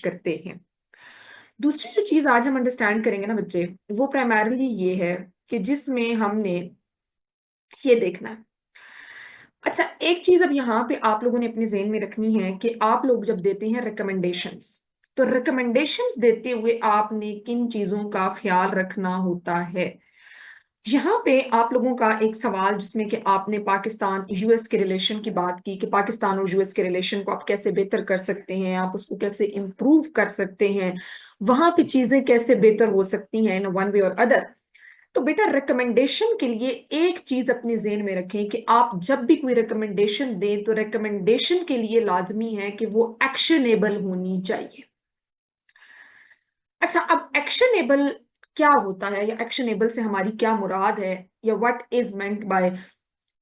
करते हैं। दूसरी जो चीज आज हम अंडरस्टैंड करेंगे ना बच्चे, वो प्राइमरली ये है कि जिसमें हमने ये देखना है। अच्छा, एक चीज अब यहाँ पे आप लोगों ने अपने ज़हन में रखनी है कि आप लोग जब देते हैं रिकमेंडेशंस, तो रिकमेंडेशंस देते हुए आपने किन चीजों का ख्याल रखना होता है। यहाँ पे आप लोगों का एक सवाल जिसमें कि आपने पाकिस्तान यूएस के रिलेशन की बात की कि पाकिस्तान और यूएस के रिलेशन को आप कैसे बेहतर कर सकते हैं, आप उसको कैसे इम्प्रूव कर सकते हैं, वहां पे चीजें कैसे बेहतर हो सकती हैं इन वन वे और अदर। तो बेटा रिकमेंडेशन के लिए एक चीज अपने जेहन में रखें कि आप जब भी कोई रिकमेंडेशन दें तो रिकमेंडेशन के लिए लाजमी है कि वो एक्शनेबल होनी चाहिए। अच्छा, अब एक्शनेबल क्या होता है या एक्शनेबल से हमारी क्या मुराद है या व्हाट इज मेंट बाय,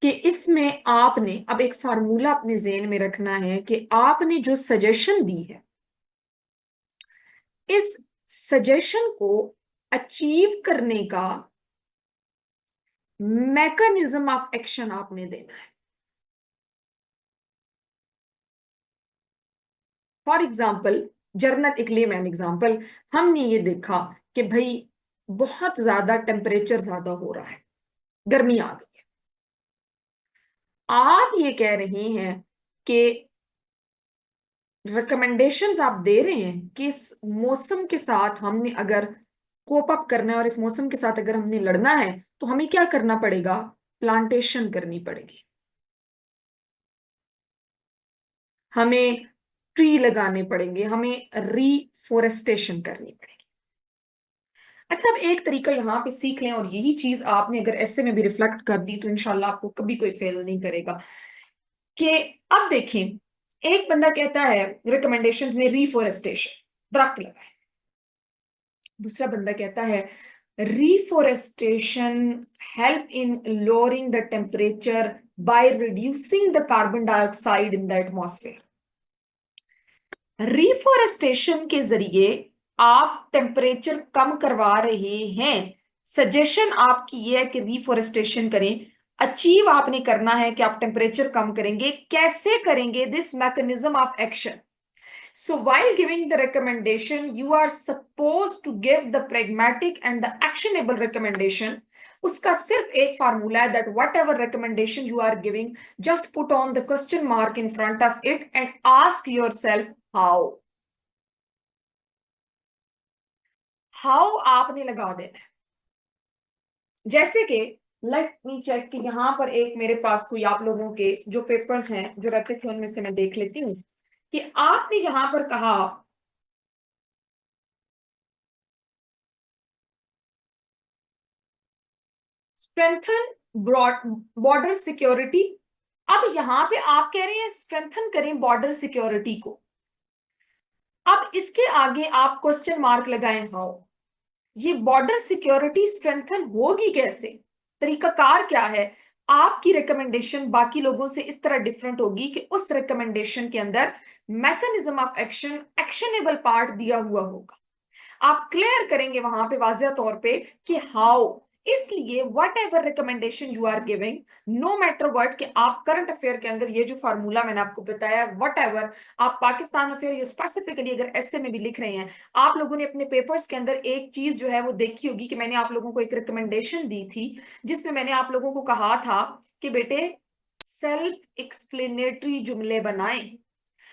कि इसमें आपने अब एक फार्मूला अपने जेहन में रखना है कि आपने जो सजेशन दी है, इस सजेशन को अचीव करने का मैकेनिज्म ऑफ एक्शन आपने देना है। फॉर एग्जाम्पल, जर्नल एक लेमैन एग्जाम्पल, हमने ये देखा कि भाई बहुत ज्यादा टेम्परेचर ज्यादा हो रहा है, गर्मी आ गई है। आप ये कह रहे हैं कि रिकमेंडेशंस आप दे रहे हैं कि इस मौसम के साथ हमने अगर कोप अप करना है और इस मौसम के साथ अगर हमने लड़ना है तो हमें क्या करना पड़ेगा, प्लांटेशन करनी पड़ेगी, हमें ट्री लगाने पड़ेंगे, हमें रीफोरेस्टेशन करनी पड़ेगी। अच्छा, अब एक तरीका यहाँ पे सीख लें और यही चीज आपने अगर ऐसे में भी रिफ्लेक्ट कर दी तो इंशाल्लाह आपको कभी कोई फेल नहीं करेगा। कि अब देखें, एक बंदा कहता है रिकमेंडेशंस में रीफोरेस्टेशन, दरख्त लगाए। दूसरा बंदा कहता है reforestation help in lowering the temperature by reducing the carbon dioxide in the atmosphere. Reforestation के जरिए आप टेम्परेचर कम करवा रहे हैं। सजेशन आपकी ये है कि रिफोरेस्टेशन करें, अचीव आपने करना है कि आप टेम्परेचर कम करेंगे। कैसे करेंगे? This mechanism of action. So while giving the recommendation, you are supposed to give the pragmatic and the actionable recommendation. उसका सिर्फ एक फार्मूला है that whatever recommendation you are giving, just put on the question mark in front of it and ask yourself how. How आपने लगा देना है। जैसे कि लेट मी चेक कि यहाँ पर एक मेरे पास कोई आप लोगों के जो पेपर्स हैं जो रखे थे उनमें से मैं देख लेती हूँ कि आपने जहां पर कहा स्ट्रेंथन बॉर्डर सिक्योरिटी। अब यहां पे आप कह रहे हैं स्ट्रेंथन करें बॉर्डर सिक्योरिटी को। अब इसके आगे आप क्वेश्चन मार्क लगाएं हाउ। ये बॉर्डर सिक्योरिटी स्ट्रेंथन होगी कैसे, तरीकाकार क्या है। आपकी रिकमेंडेशन बाकी लोगों से इस तरह डिफरेंट होगी कि उस रिकमेंडेशन के अंदर mechanism of action, actionable part दिया हुआ होगा। आप क्लियर करेंगे वहां पे वाजिया तौर पे कि हाउ। इसलिए whatever recommendation you are giving, no matter what, कि आप करंट अफेयर के अंदर ये जो फार्मूला मैंने आपको बताया, वट एवर आप पाकिस्तान अफेयर या स्पेसिफिकली अगर ऐसे में भी लिख रहे हैं, आप लोगों ने अपने पेपर्स के अंदर एक चीज जो है वो देखी होगी कि मैंने आप लोगों को एक रिकमेंडेशन दी थी जिसमें मैंने आप लोगों को कहा था कि बेटे सेल्फ एक्सप्लेनेटरी जुमले बनाएं।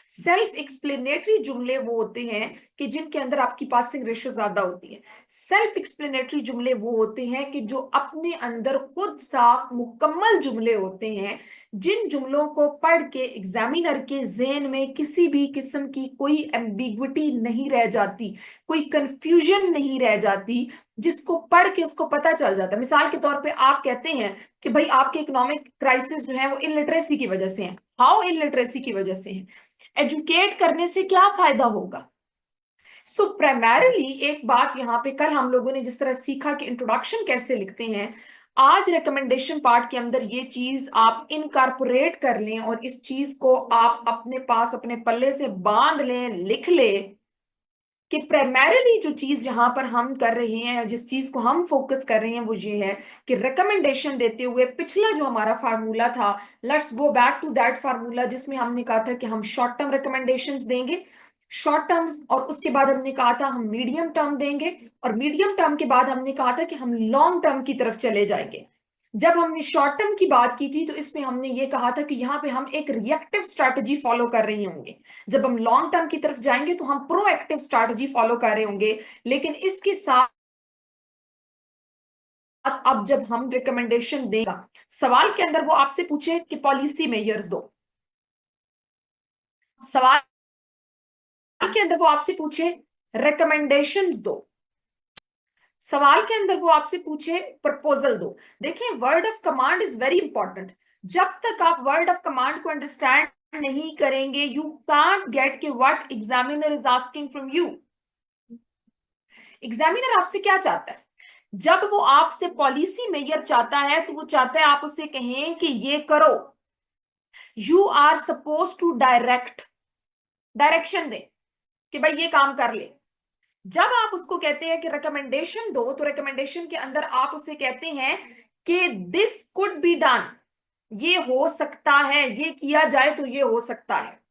सेल्फ एक्सप्लेनेटरी जुमले वो होते हैं कि जिनके अंदर आपकी पासिंग रेशो ज्यादा होती है। सेल्फ एक्सप्लेनेटरी जुमले वो होते हैं कि जो अपने अंदर खुद सा मुकम्मल जुमले होते हैं, जिन जुमलों को पढ़ के एग्जामिनर के ज़हन में किसी भी किस्म की कोई एम्बिग्विटी नहीं रह जाती, कोई कंफ्यूजन नहीं रह जाती, जिसको पढ़ के उसको पता चल जाता है। मिसाल के तौर पे आप कहते हैं कि भाई आपके इकोनॉमिक क्राइसिस जो है वो इलिटरेसी की वजह से है। हाउ इलिटरेसी की वजह से है? एजुकेट करने से क्या फायदा होगा? सो प्राइमरीली एक बात यहां पे, कल हम लोगों ने जिस तरह सीखा कि इंट्रोडक्शन कैसे लिखते हैं, आज रिकमेंडेशन पार्ट के अंदर ये चीज आप इनकारपोरेट कर लें और इस चीज को आप अपने पास अपने पल्ले से बांध लें, लिख लें कि प्राइमरीली जो चीज यहां पर हम कर रहे हैं, जिस चीज को हम फोकस कर रहे हैं, वो ये है कि रिकमेंडेशन देते हुए पिछला जो हमारा फार्मूला था, let's go back to that formula जिसमें हमने कहा था कि हम शॉर्ट टर्म रिकमेंडेशंस देंगे। शॉर्ट टर्म्स, और उसके बाद हमने कहा था हम मीडियम टर्म देंगे, और मीडियम टर्म के बाद हमने कहा था कि हम लॉन्ग टर्म की तरफ चले जाएंगे। जब हमने शॉर्ट टर्म की बात की थी तो इसमें हमने ये कहा था कि यहाँ पे हम एक रिएक्टिव स्ट्रैटेजी फॉलो कर रहे होंगे, जब हम लॉन्ग टर्म की तरफ जाएंगे तो हम प्रोएक्टिव स्ट्रैटेजी फॉलो कर रहे होंगे। लेकिन इसके साथ अब जब हम रिकमेंडेशन देगा, सवाल के अंदर वो आपसे पूछे कि पॉलिसी मेजर्स दो, सवाल के अंदर वो आपसे पूछे रिकमेंडेशंस दो, सवाल के अंदर वो आपसे पूछे प्रपोजल दो। देखिए, word of command is very important. जब तक आप वर्ड ऑफ कमांड को अंडरस्टैंड नहीं करेंगे, यू कांट गेट के what examiner is asking from you. Examiner आपसे क्या चाहता है? जब वो आपसे पॉलिसी मेजर चाहता है तो वो चाहता है आप उसे कहें कि ये करो, you are suppose to direction दे कि भाई ये काम कर ले। जब आप उसको कहते हैं कि रिकमेंडेशन दो, तो रिकमेंडेशन के अंदर आप उसे कहते हैं कि दिस कुड बी डन, ये हो सकता है, ये किया जाए तो ये हो सकता है।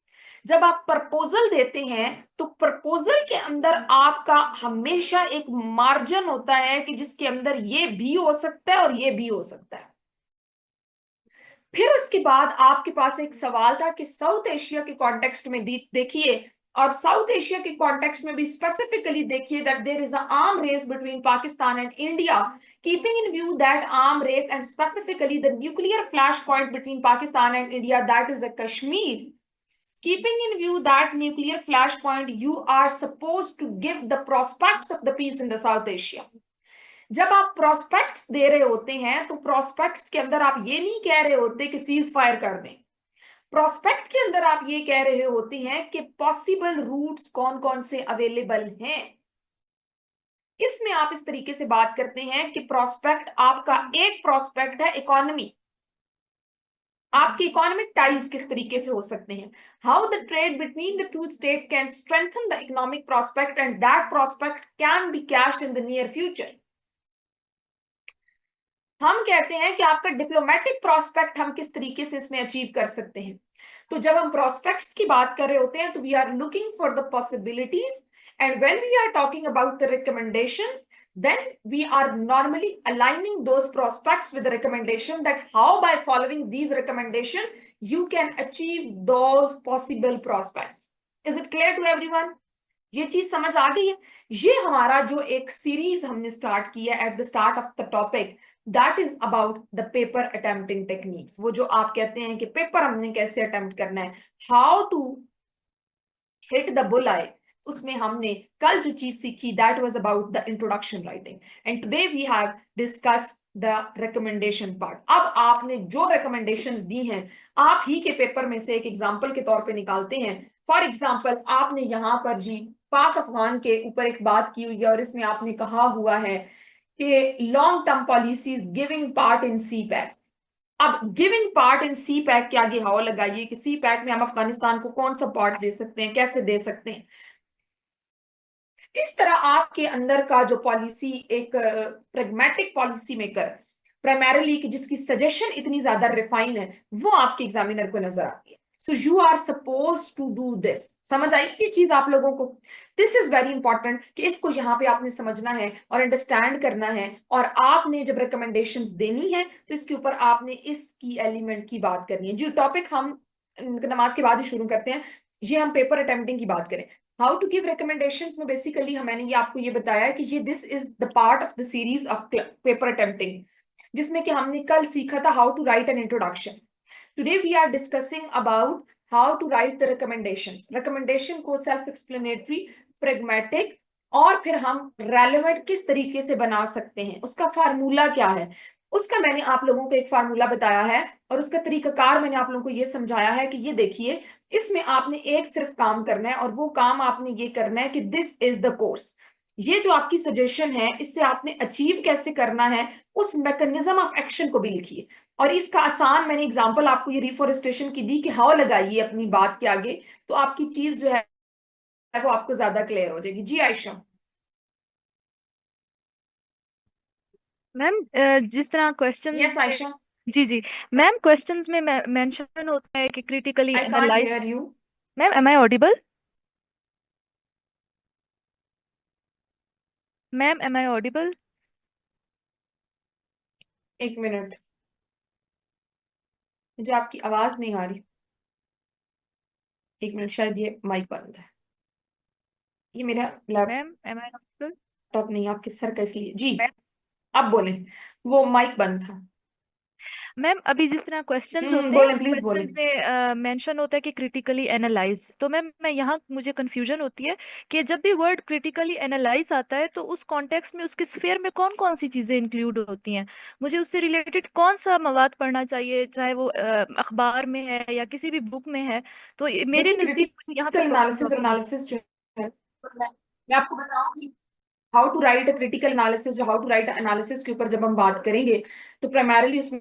जब आप प्रपोजल देते हैं तो प्रपोजल के अंदर आपका हमेशा एक मार्जिन होता है कि जिसके अंदर ये भी हो सकता है और ये भी हो सकता है। फिर उसके बाद आपके पास एक सवाल था कि साउथ एशिया के कॉन्टेक्स्ट में देखिए, और साउथ एशिया के कॉन्टेक्स्ट में भी स्पेसिफिकली देखिए that there is a arm race between Pakistan and India, keeping in view that arm race and specifically the nuclear flashpoint between Pakistan and India, that is a Kashmir. Keeping in view that nuclear flashpoint, you are supposed to give the prospects of the peace in the South Asia. जब आप prospects दे रहे होते हैं तो prospects के अंदर आप ये नहीं कह रहे होते कि सीज फायर कर दें। प्रोस्पेक्ट के अंदर आप ये कह रहे होते हैं कि पॉसिबल रूट्स कौन कौन से अवेलेबल हैं। इसमें आप इस तरीके से बात करते हैं कि प्रोस्पेक्ट आपका एक प्रोस्पेक्ट है इकोनॉमी, आपके इकोनॉमिक टाइज किस तरीके से हो सकते हैं, how the trade between the two state can strengthen the economic prospect and that prospect can be cached in the near future. हम कहते हैं कि आपका डिप्लोमेटिक प्रोस्पेक्ट हम किस तरीके से इसमें अचीव कर सकते हैं। तो जब हम प्रोस्पेक्ट्स की बात कर रहे होते हैं तो we are looking for the possibilities, and when we are talking about the recommendations, then we are normally aligning those prospects with the recommendation that how by following these recommendation you can achieve those possible prospects. Is it clear to everyone? ये चीज समझ आ गई है? ये हमारा जो एक series हमने स्टार्ट किया at the start of the topic, that is about the paper attempting techniques. वो जो आप कहते हैं कि पेपर हमने कैसे अटेम्प्ट करना है, how to hit the bull eye, उसमें हमने कल जो चीज सीखी that was about the introduction writing, and today we have discuss the recommendation part. अब आपने जो रिकमेंडेशंस दी हैं आप ही के पेपर में से एक एग्जांपल के तौर पे निकालते हैं। फॉर एग्जांपल आपने यहाँ पर जी पाक अफगान के ऊपर एक बात की हुई है और इसमें आपने कहा हुआ है कि long term policies giving part in CPEC. अब giving part in CPEC के आगे हाउ लगाइए कि सी पैक में हम अफगानिस्तान को कौन सा पार्ट दे सकते हैं, कैसे दे सकते हैं। इस तरह आपके अंदर का जो पॉलिसी एक प्रेगमेटिक पॉलिसी मेकर प्राइमरीली की जिसकी सजेशन इतनी ज्यादा रिफाइन है वो आपके एग्जामिनर को नजर आती है। So you are suppose to do this. समझ आई ये चीज आप लोगों को? दिस इज वेरी इंपॉर्टेंट कि इसको यहाँ पे आपने समझना है और अंडरस्टैंड करना है, और आपने जब रिकमेंडेशंस देनी है तो इसके ऊपर आपने इसकी एलिमेंट की बात करनी है। जो टॉपिक हम नमाज के बाद ही शुरू करते हैं, ये हम पेपर अटेम्प्टिंग की बात करें। हाउ टू गिव रिकमेंडेशंस में बेसिकली मैंने ये आपको ये बताया कि ये this is the part of the series of paper attempting, जिसमें कि हमने कल सीखा था how to write an introduction. Today we are discussing about how to write the recommendations. Recommendation को सेल्फ एक्सप्लेनेटरी, प्रेगमेटिक और फिर हम रेलेवेंट किस तरीके से बना सकते हैं, उसका फार्मूला क्या है, उसका मैंने आप लोगों को एक फार्मूला बताया है, और उसका तरीकाकार मैंने आप लोगों को ये समझाया है कि ये देखिए इसमें आपने एक सिर्फ काम करना है और वो काम आपने ये करना है कि दिस इज द कोर्स। ये जो आपकी सजेशन है इससे आपने अचीव कैसे करना है उस मैकेनिज्म ऑफ एक्शन को भी लिखिए। और इसका आसान मैंने एग्जांपल आपको ये रिफॉरेस्टेशन की दी कि हाउ लगाइए अपनी बात के आगे, तो आपकी चीज जो है वो आपको ज्यादा क्लियर हो जाएगी। जी आयशा। मैम, जिस तरह क्वेश्चंस यस में, आयशा। जी जी मैम, क्वेश्चंस में मेंशन होता है कि critically I can't analyse. Hear you. Ma'am, am I audible? Ma'am am I audible? एक मिनट, मुझे आपकी आवाज नहीं आ रही। एक मिनट, शायद ये माइक बंद है। ये मेरा ma'am am I audible? Laptop नहीं, आपके सर का, इसलिए जी। अब बोले, वो माइक बंद था। मैम अभी जिस तरह क्वेश्चंस होते हैं, बोले, प्लीज बोले। क्वेश्चंस में मेंशन होता है कि क्रिटिकली एनालाइज, तो मैम मैं यहाँ मुझे कंफ्यूजन होती है कि जब भी वर्ड क्रिटिकली एनालाइज आता है तो उस कॉन्टेक्स्ट में उसके स्फेयर में कौन कौन सी चीजें इंक्लूड होती हैं, मुझे उससे रिलेटेड कौन सा मवाद पढ़ना चाहिए, चाहे वो अखबार में है या किसी भी बुक में है। तो मेरे देखिए, नजदीक मुझे यहाँ पे क्रिटिकल एनालिसिस और प्रॉब्लम। एनालिसिस जो है, मैं आपको बताऊंगी how to write a critical analysis, जो हाउ टू राइट एनालिसिस के ऊपर जब हम बात करेंगे, तो प्राइमरली उसमें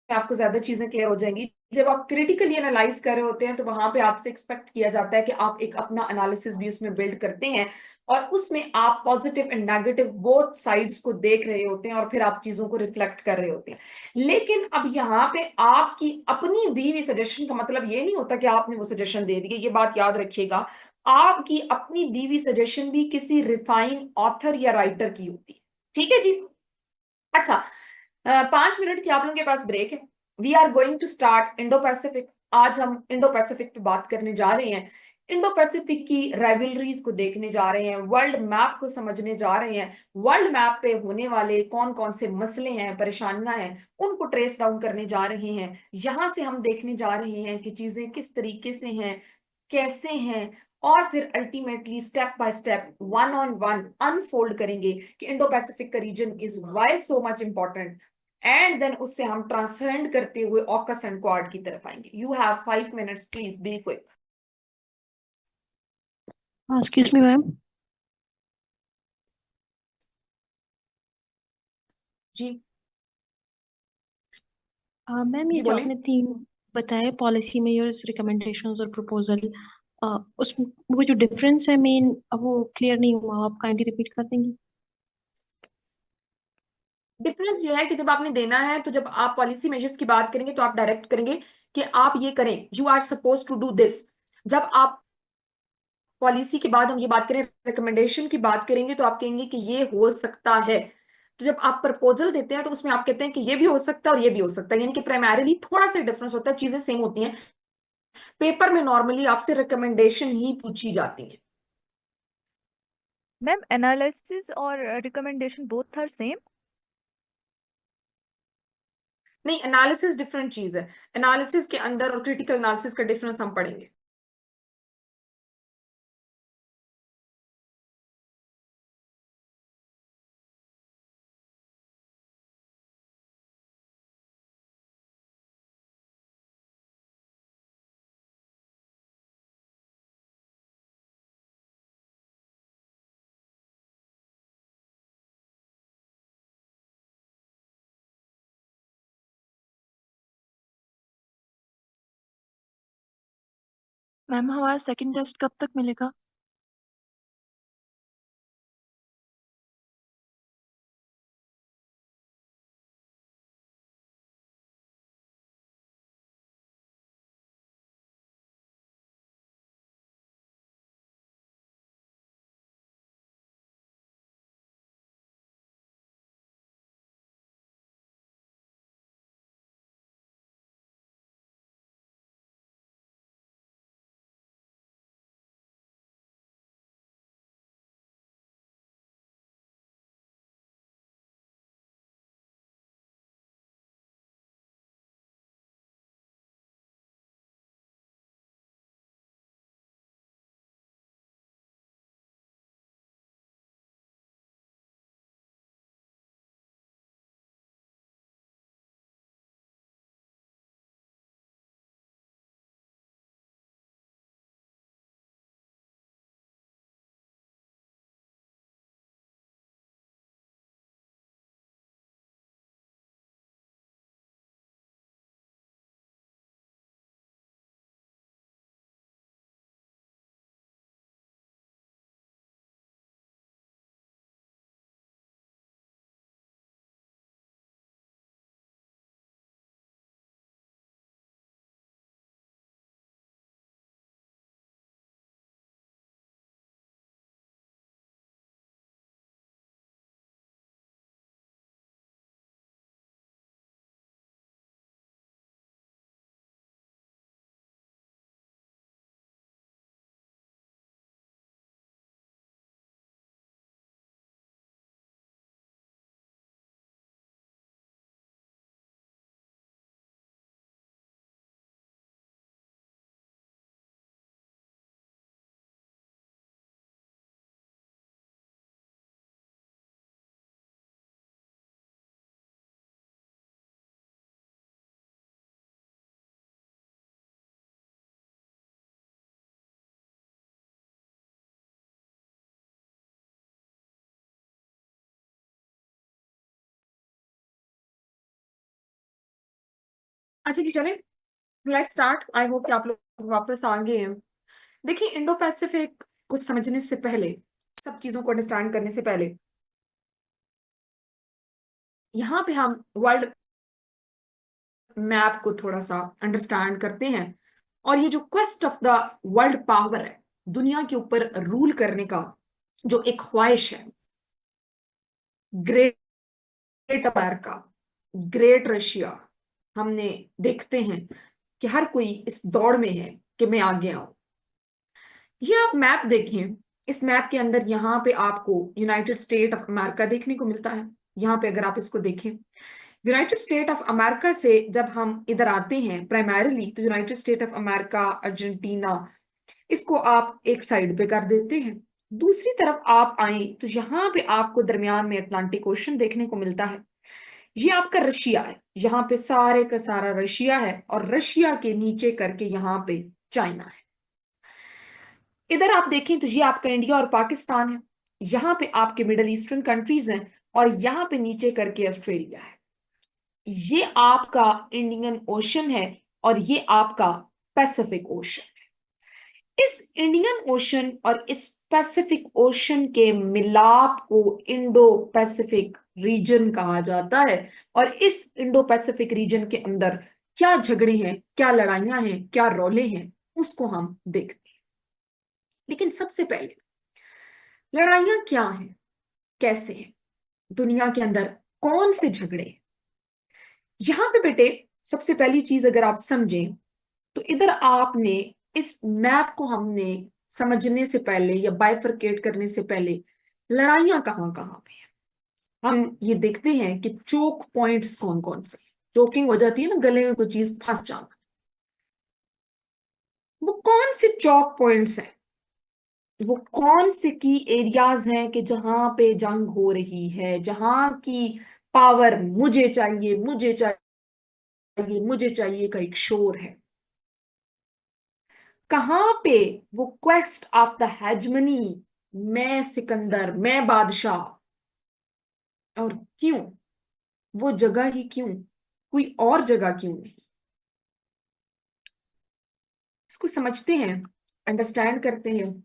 आपको ज्यादा चीजें क्लियर हो जाएंगी। जब आप क्रिटिकली एनालाइज कर रहे होते हैं तो वहां पे आपसे एक्सपेक्ट किया जाता है कि आप एक अपना एनालिसिस भी उसमें बिल्ड करते हैं, और उसमें आप positive and negative both sides को देख रहे होते हैं, और फिर आप चीजों को रिफ्लेक्ट कर रहे होते हैं। लेकिन अब यहाँ पे आपकी अपनी दी हुई सजेशन का मतलब ये नहीं होता कि आपने वो सजेशन दे दी, ये बात याद रखिएगा। आपकी अपनी दी हुई सजेशन भी किसी रिफाइन ऑथर या राइटर की होती है। ठीक है जी। अच्छा, 5 मिनट की आप लोगों के पास ब्रेक है। We are going to start Indo Pacific. आज हम इंडो पैसिफिक पे बात करने जा रहे हैं। इंडो पैसिफिक की राइवलरीज को देखने जा रहे हैं, वर्ल्ड मैप को समझने जा रहे हैं। वर्ल्ड मैप पे होने वाले कौन कौन से मसले हैं, परेशानियां हैं, उनको ट्रेस डाउन करने जा रहे हैं। यहां से हम देखने जा रहे हैं कि चीजें किस तरीके से हैं, कैसे हैं, और फिर ultimately step by step, one on one unfold करेंगे कि इंडो पैसिफिक का region is why so much important. And then उससे हम ट्रांसेंड करते हुए ऑकस एंड क्वाड की तरफ आएंगे। You have 5 minutes, please be quick. Excuse me ma'am. जी। मैम ये जी जो बोले। आपने थीम बताया पॉलिसी मेजर्स रिकमेंडेशंस और प्रपोजल, उसमें वो जो डिफरेंस है मेन, वो क्लियर नहीं हुआ, आप काइंडली रिपीट कर देंगी? डिफरेंस ये है कि जब आपने देना है, तो जब आप पॉलिसी मेजर्स की बात करेंगे तो आप डायरेक्ट करेंगे कि आप ये करें, you are suppose to do this. जब आप पॉलिसी के बाद हम ये बात करें, रिकमेंडेशन की बात करेंगे, तो आप कहेंगे कि ये हो सकता है। तो जब आप प्रपोजल देते हैं तो उसमें आप कहते हैं कि ये भी हो सकता है और ये भी हो सकता है, यानी कि प्राइमरीली थोड़ा सा डिफरेंस होता है, चीजें सेम होती हैं। पेपर में नॉर्मली आपसे रिकमेंडेशन ही पूछी जाती है। मैम एनालिसिस और रिकमेंडेशन बोथ आर सेम? नहीं, एनालिसिस डिफरेंट चीज है। एनालिसिस के अंदर और क्रिटिकल एनालिसिस का डिफरेंस हम पढ़ेंगे। मैम हमारा सेकंड टेस्ट कब तक मिलेगा? अच्छा जी, चलें, लेट्स स्टार्ट। आई होप कि आप लोग वापस आ गए हैं। देखिए, इंडो पैसिफिक को समझने से पहले, सब चीजों को अंडरस्टैंड करने से पहले, यहाँ पे हम वर्ल्ड मैप को थोड़ा सा अंडरस्टैंड करते हैं। और ये जो quest of the world power है, दुनिया के ऊपर रूल करने का जो एक ख्वाहिश है, ग्रेट अमेरिका, ग्रेट रशिया, हमने देखते हैं कि हर कोई इस दौड़ में है कि मैं आगे आऊं। ये आप मैप देखें, इस मैप के अंदर यहाँ पे आपको यूनाइटेड स्टेट ऑफ अमेरिका देखने को मिलता है। यहाँ पे अगर आप इसको देखें, यूनाइटेड स्टेट ऑफ अमेरिका से जब हम इधर आते हैं प्राइमरीली, तो United state of America, Argentina, इसको आप एक साइड पे कर देते हैं। दूसरी तरफ आप आए तो यहाँ पे आपको दरमियान में अटलांटिक ओशन देखने को मिलता है। ये आपका रशिया है, यहाँ पे सारे का सारा रशिया है, और रशिया के नीचे करके यहाँ पे चाइना है। इधर आप देखें तो ये आपका इंडिया और पाकिस्तान है, यहाँ पे आपके मिडल ईस्टर्न कंट्रीज हैं, और यहाँ पे नीचे करके ऑस्ट्रेलिया है। ये आपका इंडियन ओशन है, और ये आपका पैसिफिक ओशन है। इस इंडियन ओशन और इस पैसिफिक ओशन के मिलाप को इंडो पैसिफिक रीजन कहा जाता है। और इस इंडो पैसिफिक रीजन के अंदर क्या झगड़े हैं, क्या लड़ाइयां हैं, क्या रौले हैं, उसको हम देखते हैं। लेकिन सबसे पहले, लड़ाइयां क्या हैं, कैसे हैं, दुनिया के अंदर कौन से झगड़े हैं? यहां पे बेटे सबसे पहली चीज अगर आप समझें, तो इधर आपने इस मैप को हमने समझने से पहले या बाइफरकेट करने से पहले, लड़ाइयां कहाँ कहाँ पे हैं, हम ये देखते हैं कि चोक पॉइंट्स कौन कौन से हैं। चोकिंग हो जाती है ना, गले में कोई चीज फंस जाना, वो कौन से चौक पॉइंट्स हैं, वो कौन से की एरियाज हैं कि जहां पे जंग हो रही है, जहां की पावर मुझे चाहिए, मुझे चाहिए, मुझे चाहिए का एक शोर है। कहां पे वो क्वेस्ट ऑफ द हेजमनी, मैं सिकंदर, मैं बादशाह, और क्यों, वो जगह ही क्यों, कोई और जगह क्यों नहीं? इसको समझते हैं, अंडरस्टैंड करते हैं।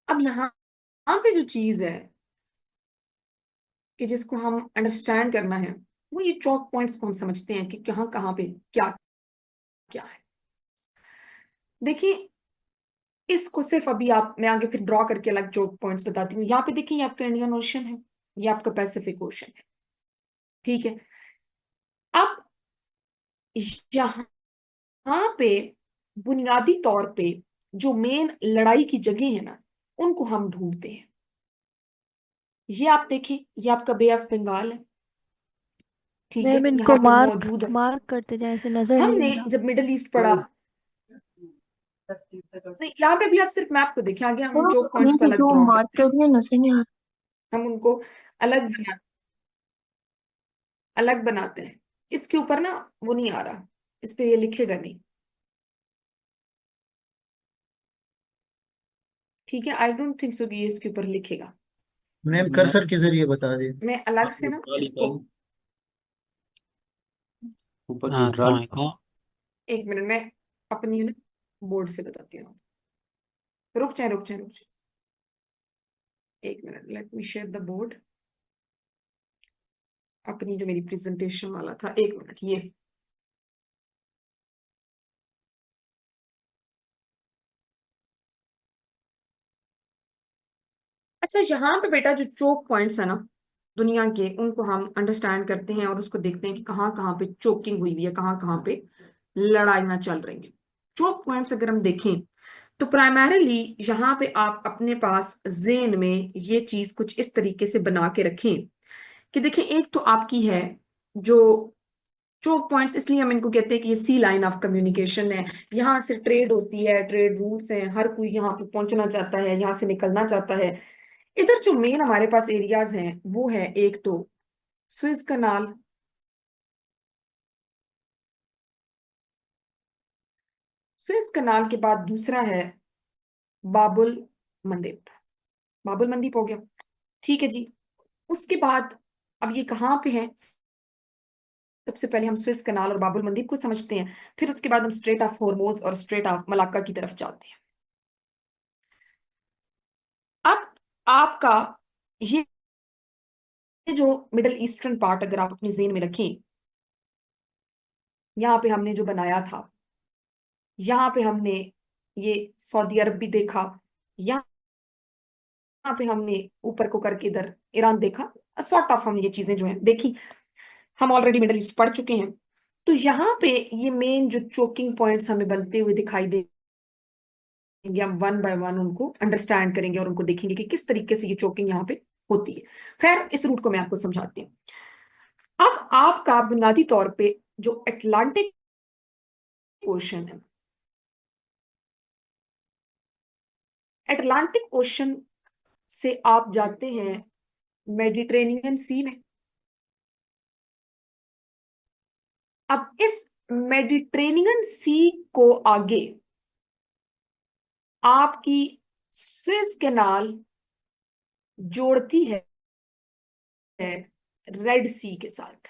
अब यहाँ पे जो चीज है कि जिसको हम अंडरस्टैंड करना है, वो ये चौक पॉइंट्स को हम समझते हैं कि कहाँ कहाँ पे क्या क्या है। देखिए, इसको सिर्फ अभी आप, मैं आगे फिर ड्रॉ करके अलग चौक पॉइंट्स बताती हूँ। यहाँ पे देखिए, ये आपका इंडियन ओशन है, ये आपका पैसिफिक ओशन है, ठीक है। अब यहाँ पे बुनियादी तौर पे जो मेन लड़ाई की जगह है ना, उनको हम ढूंढते हैं। ये आप देखें, ये आपका बे ऑफ बंगाल है, ठीक है, मैम इनको यहाँ पे मार्क मौजूद है। मार्क करते जाए, ऐसे नजर नहीं हमने आ रहा। जब मिडिल ईस्ट पढ़ा, नहीं यहाँ पे भी आप सिर्फ मैप को देखें, आगे हम उन चोक पॉइंट्स को अलग जो ड्रॉ मार्क करते हैं, कर दिया नजर नहीं आ हम उनको अलग अलग बनाते हैं। इसके ऊपर ना वो नहीं आ रहा, इस पे ये लिखेगा नहीं, ठीक है, आई डोंट थिंक सो कि ये इसके ऊपर लिखेगा। मैम कर्सर के जरिए बता दे। मैं अलग से ना इसको, ऊपर हाँ, जो अस्सलाम वालेकुम। एक मिनट, मैं अपनी ना बोर्ड से बताती हूँ। रुक जाए रुक जाए रुक जाए, एक minute, let me share the board. अपनी जो मेरी प्रेजेंटेशन वाला था, एक मिनट, ये अच्छा, यहाँ पे बेटा जो चोक पॉइंट्स है ना दुनिया के, उनको हम अंडरस्टैंड करते हैं और उसको देखते हैं कि कहाँ कहाँ पे चोकिंग हुई हुई है, कहाँ कहाँ पे लड़ाइयाँ चल रही हैं। चोक पॉइंट्स अगर हम देखें, तो प्राइमरीली यहाँ पे आप अपने पास जेन में ये चीज कुछ इस तरीके से बना के रखें कि देखिए, एक तो आपकी है जो चोक पॉइंट्स इसलिए हम इनको कहते हैं कि ये सी लाइन ऑफ कम्युनिकेशन है, यहाँ से ट्रेड होती है, ट्रेड रूट्स हैं, हर कोई यहाँ पे पहुंचना चाहता है, यहाँ से निकलना चाहता है। इधर जो मेन हमारे पास एरियाज हैं वो है एक तो स्विस कनाल, स्विस कनाल के बाद दूसरा है बाबुल मंदिब, बाबुल मंदिब हो गया, ठीक है जी। उसके बाद अब ये कहाँ पे है, सबसे पहले हम स्विस कनाल और बाबुल मंदिब को समझते हैं, फिर उसके बाद हम स्ट्रेट ऑफ हॉर्मोज और स्ट्रेट ऑफ मलाक्का की तरफ जाते हैं। अब आपका ये जो मिडल ईस्टर्न पार्ट अगर आप अपने जेहन में रखें, यहाँ पे हमने जो बनाया था, यहाँ पे हमने ये सऊदी अरब भी देखा, यहाँ पे हमने ऊपर को करके इधर ईरान देखा, सॉर्ट ऑफ हमने ये चीजें जो है देखी, हम ऑलरेडी मिडल ईस्ट पढ़ चुके हैं। तो यहाँ पे ये मेन जो चोकिंग पॉइंट्स हमें बनते हुए दिखाई देंगे, हम वन बाय वन उनको अंडरस्टैंड करेंगे और उनको देखेंगे कि किस तरीके से ये चोकिंग यहाँ पे होती है। खैर इस रूट को मैं आपको समझाती हूँ। अब आपका बुनियादी तौर पे जो अटलांटिक ओशन है, अटलांटिक ओशन से आप जाते हैं मेडिटेरेनियन सी में। अब इस मेडिटेरेनियन सी को आगे आपकी स्विस कैनाल जोड़ती है रेड सी के साथ,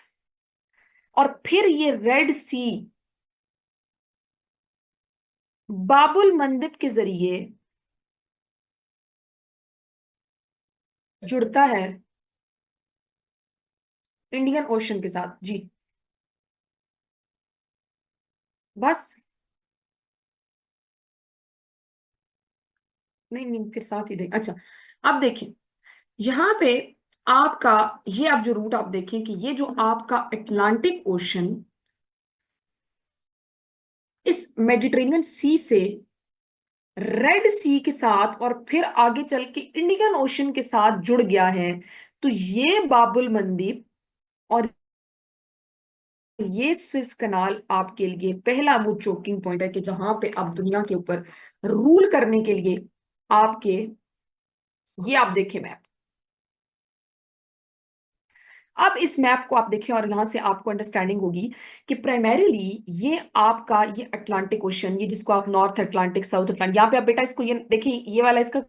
और फिर ये रेड सी बाबुल मंदिब के जरिए जुड़ता है इंडियन ओशन के साथ जी। बस नहीं नहीं, फिर साथ ही देख, अच्छा अब देखें यहां पे आपका ये, अब जो रूट आप देखें कि ये जो आपका अटलांटिक ओशन इस मेडिटेरेनियन सी से रेड सी के साथ और फिर आगे चल के इंडियन ओशन के साथ जुड़ गया है, तो ये बाबुल मंदिब और ये स्विस कनाल आपके लिए पहला वो चोकिंग पॉइंट है कि जहां पे आप दुनिया के ऊपर रूल करने के लिए आपके, ये आप देखें मैप, अब इस मैप को आप देखें और यहां से आपको अंडरस्टैंडिंग होगी कि प्राइमरीली ये आपका ये अटलांटिक ओशन, ये जिसको आप नॉर्थ अटलांटिक साउथ अटलांटिक, यहाँ पे आप बेटा इसको ये देखिए, ये वाला इसका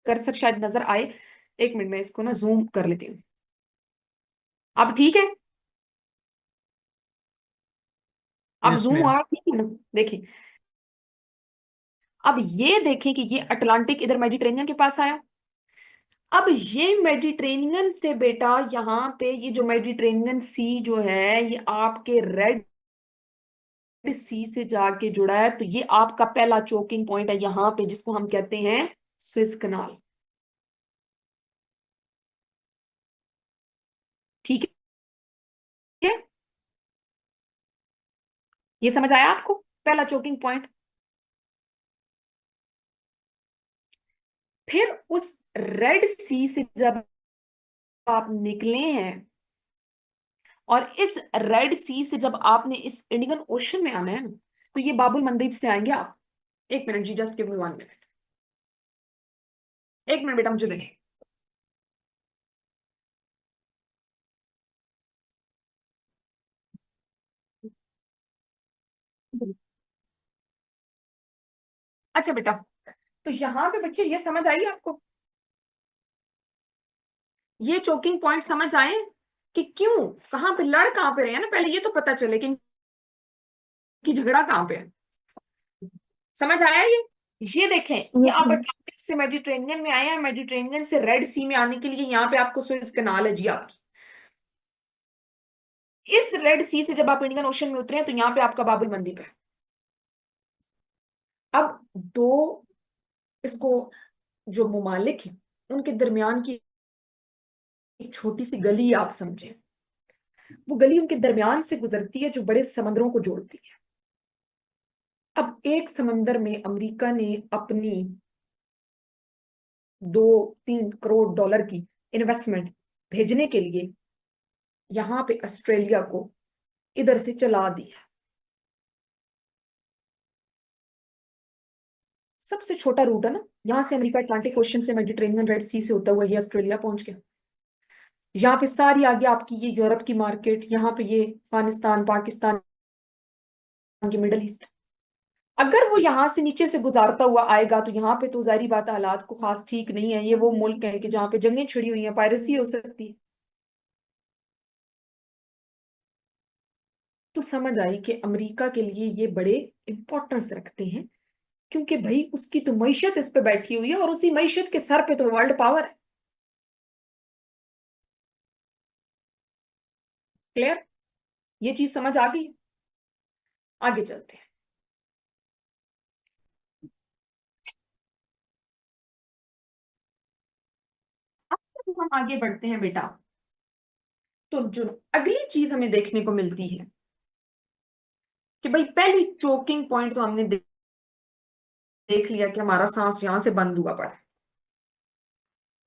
कर्सर शायद नजर आए, एक मिनट में इसको ना जूम कर लेती हूँ। अब ठीक है, अब यस जूम मैम। हुआ, ठीक है ना, देखिए अब ये देखें कि ये अटलांटिक इधर मेडिटेरेनियन के पास आया। अब ये मेडिटेरेनियन से बेटा यहाँ पे ये जो मेडिटेरेनियन सी जो है ये आपके रेड सी से जाके जुड़ा है, तो ये आपका पहला चोकिंग पॉइंट है यहाँ पे जिसको हम कहते हैं स्विस कनाल। ठीक है, ये समझ आया आपको, पहला चोकिंग पॉइंट। फिर उस रेड सी से जब आप निकले हैं और इस रेड सी से जब आपने इस इंडियन ओशन में आना है ना, तो ये बाबुल मंदीप से आएंगे आप। एक मिनट जी, जस्ट गिव मी 1 मिनट, एक मिनट बेटा मुझे देखें। अच्छा बेटा, तो यहां पे बच्चे ये समझ आई आपको, ये चोकिंग पॉइंट समझ आए कि क्यों, कहां पे लड़ कहां पे रहे हैं ना, पहले ये तो पता चले कि इनकी झगड़ा कहां पे है। समझ आया ये देखें, ये यस आप मैम। अटलांटिक से मेडिटेरेनियन में आए हैं, मेडिटेरेनियन से रेड सी में आने के लिए यहाँ पे आपको स्विस कनाल है जी आपकी। इस रेड सी से जब आप इंडियन ओशन में उतरे हैं तो यहाँ पे आपका बाबुल मंदिर है। अब दो इसको जो मुमालिक हैं उनके दरमियान की एक छोटी सी गली आप समझें, वो गली उनके दरमियान से गुजरती है जो बड़े समंदरों को जोड़ती है। अब एक समंदर में अमेरिका ने अपनी 2-3 करोड़ डॉलर की इन्वेस्टमेंट भेजने के लिए यहाँ पे ऑस्ट्रेलिया को इधर से चला दिया। सबसे छोटा रूट है ना, यहां से अमेरिका अटलांटिक ओशन से मेडिटेरेनियन रेड सी से होता हुआ ये ऑस्ट्रेलिया पहुंच गया। यहाँ पे सारी आगे आपकी ये यूरोप की मार्केट, यहाँ पे ये अफगानिस्तान पाकिस्तान की मिडल ईस्ट। अगर वो यहाँ से नीचे से गुजारता हुआ आएगा तो यहाँ पे तो जाहिर बात है हालात को खास ठीक नहीं है। ये वो मुल्क है कि जहाँ पे जंगें छिड़ी हुई हैं, पायरेसी हो सकती है। तो समझ आई कि अमेरिका के लिए ये बड़े इंपॉर्टेंस रखते हैं, क्योंकि भाई उसकी तो मईशत इस पे बैठी हुई है और उसी मईशत के सर पे तो वर्ल्ड पावर है। क्लियर? ये चीज समझ आ गई? आगे चलते हैं। अब जब हम आगे बढ़ते हैं बेटा, तो जो अगली चीज हमें देखने को मिलती है कि भाई पहली चोकिंग पॉइंट तो हमने देख लिया कि हमारा सांस यहां से बंद हुआ पड़ा है।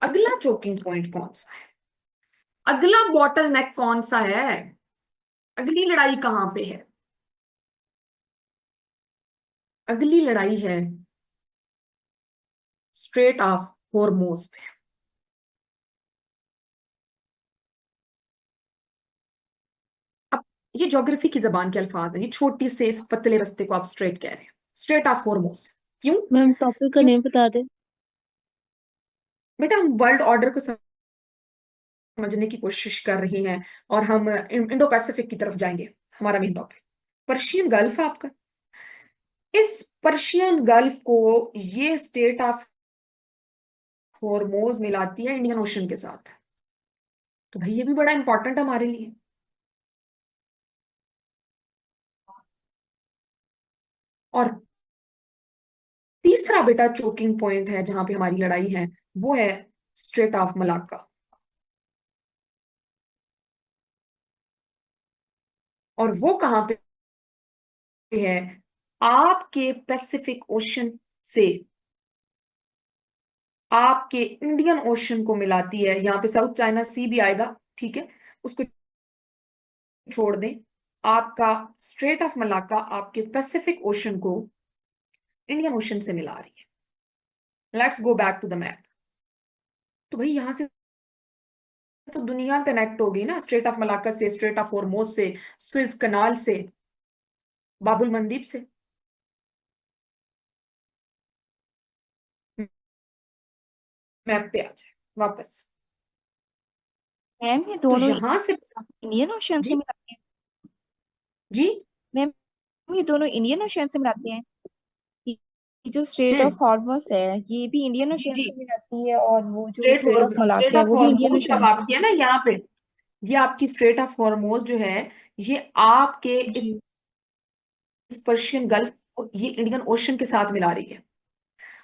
अगला चोकिंग पॉइंट कौन सा है? अगला बॉटल नेक कौन सा है? अगली लड़ाई कहां पे है? अगली लड़ाई है स्ट्रेट ऑफ हॉर्मोज पे। अब ये ज्योग्राफी की जबान के अल्फाज है, ये छोटी से इस पतले रास्ते को आप स्ट्रेट कह रहे हैं, स्ट्रेट ऑफ हॉर्मोज। क्यों? मैम टॉपिक का क्यों नेम बता दे। बेटा हम वर्ल्ड ऑर्डर को समझने की कोशिश कर रही हैं और हम इंडो पैसिफिक की तरफ जाएंगे। हमारा मेन टॉपिक पर्शियन गल्फ है आपका। इस पर्शियन गल्फ को ये स्टेट ऑफ हॉर्मोज मिलाती है इंडियन ओशन के साथ। तो भाई ये भी बड़ा इंपॉर्टेंट है हमारे लिए। और तीसरा बेटा चोकिंग पॉइंट है जहां पे हमारी लड़ाई है, वो है स्ट्रेट ऑफ मलाक्का। और वो कहां पे है? आपके पैसिफिक ओशन से आपके इंडियन ओशन को मिलाती है। यहाँ पे साउथ चाइना सी भी आएगा, ठीक है, उसको छोड़ दें। आपका स्ट्रेट ऑफ मलाक्का आपके पैसिफिक ओशन को इंडियन ओशन से मिला रही है। Let's go back to the map. तो भाई यहां से तो दुनिया कनेक्ट हो गई ना, स्ट्रेट ऑफ मलाक्का से, स्ट्रेट ऑफ हॉर्मोज से, स्विज कनाल से, बाबुल मंदीप से। मैप पे आ जाए वापस। मैम ये तो दोनों यहां से इंडियन ओशन से जी मिलाते हैं। जी मैम ये दोनों इंडियन ओशन से मिलाते हैं। ये ये जो स्ट्रेट ऑफ हम्म हॉर्मस है ये भी इंडियन जी ओशन जी। से मिलाती है, और वो जो straight straight of straight Malacca है ऑफ वो भी इंडियन हॉर्मोज जब ओशन से। आपकी है ना यहाँ पे, ये आपकी स्ट्रेट ऑफ हॉर्मोज जो है, ये आपके जी इस पर्शियन गल्फ को ये इंडियन ओशन के साथ मिला रही है।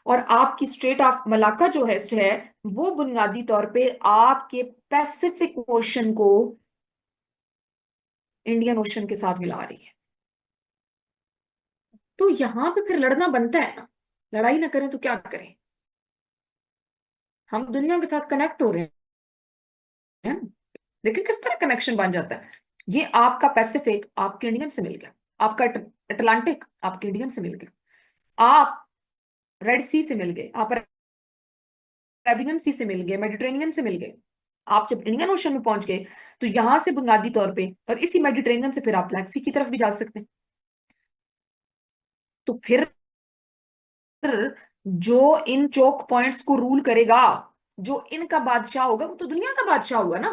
और आपकी स्ट्रेट ऑफ मलाक्का जो है वो बुनियादी तौर पे आपके पैसिफिक ओशन को इंडियन ओशन के साथ मिला रही है। तो यहां पे फिर लड़ना बनता है ना। लड़ाई ना करें तो क्या करें? हम दुनिया के साथ कनेक्ट हो रहे हैं ना। लेकिन किस तरह कनेक्शन बन जाता है? ये आपका पैसिफिक आपके इंडियन से मिल गया, आपका अटलांटिक आपके इंडियन से मिल गया, आप रेड सी से मिल गए, आप अरेबियन सी से मिल गए, मेडिटेरेनियन से मिल गए। आप जब इंडियन ओशन में पहुंच गए तो यहां से बुनियादी तौर पे और इसी मेडिटेरेनियन से फिर आप ब्लैक सी की तरफ भी जा सकते हैं। तो फिर जो इन चोक पॉइंट्स को रूल करेगा, जो इनका बादशाह होगा, वो तो दुनिया का बादशाह होगा ना।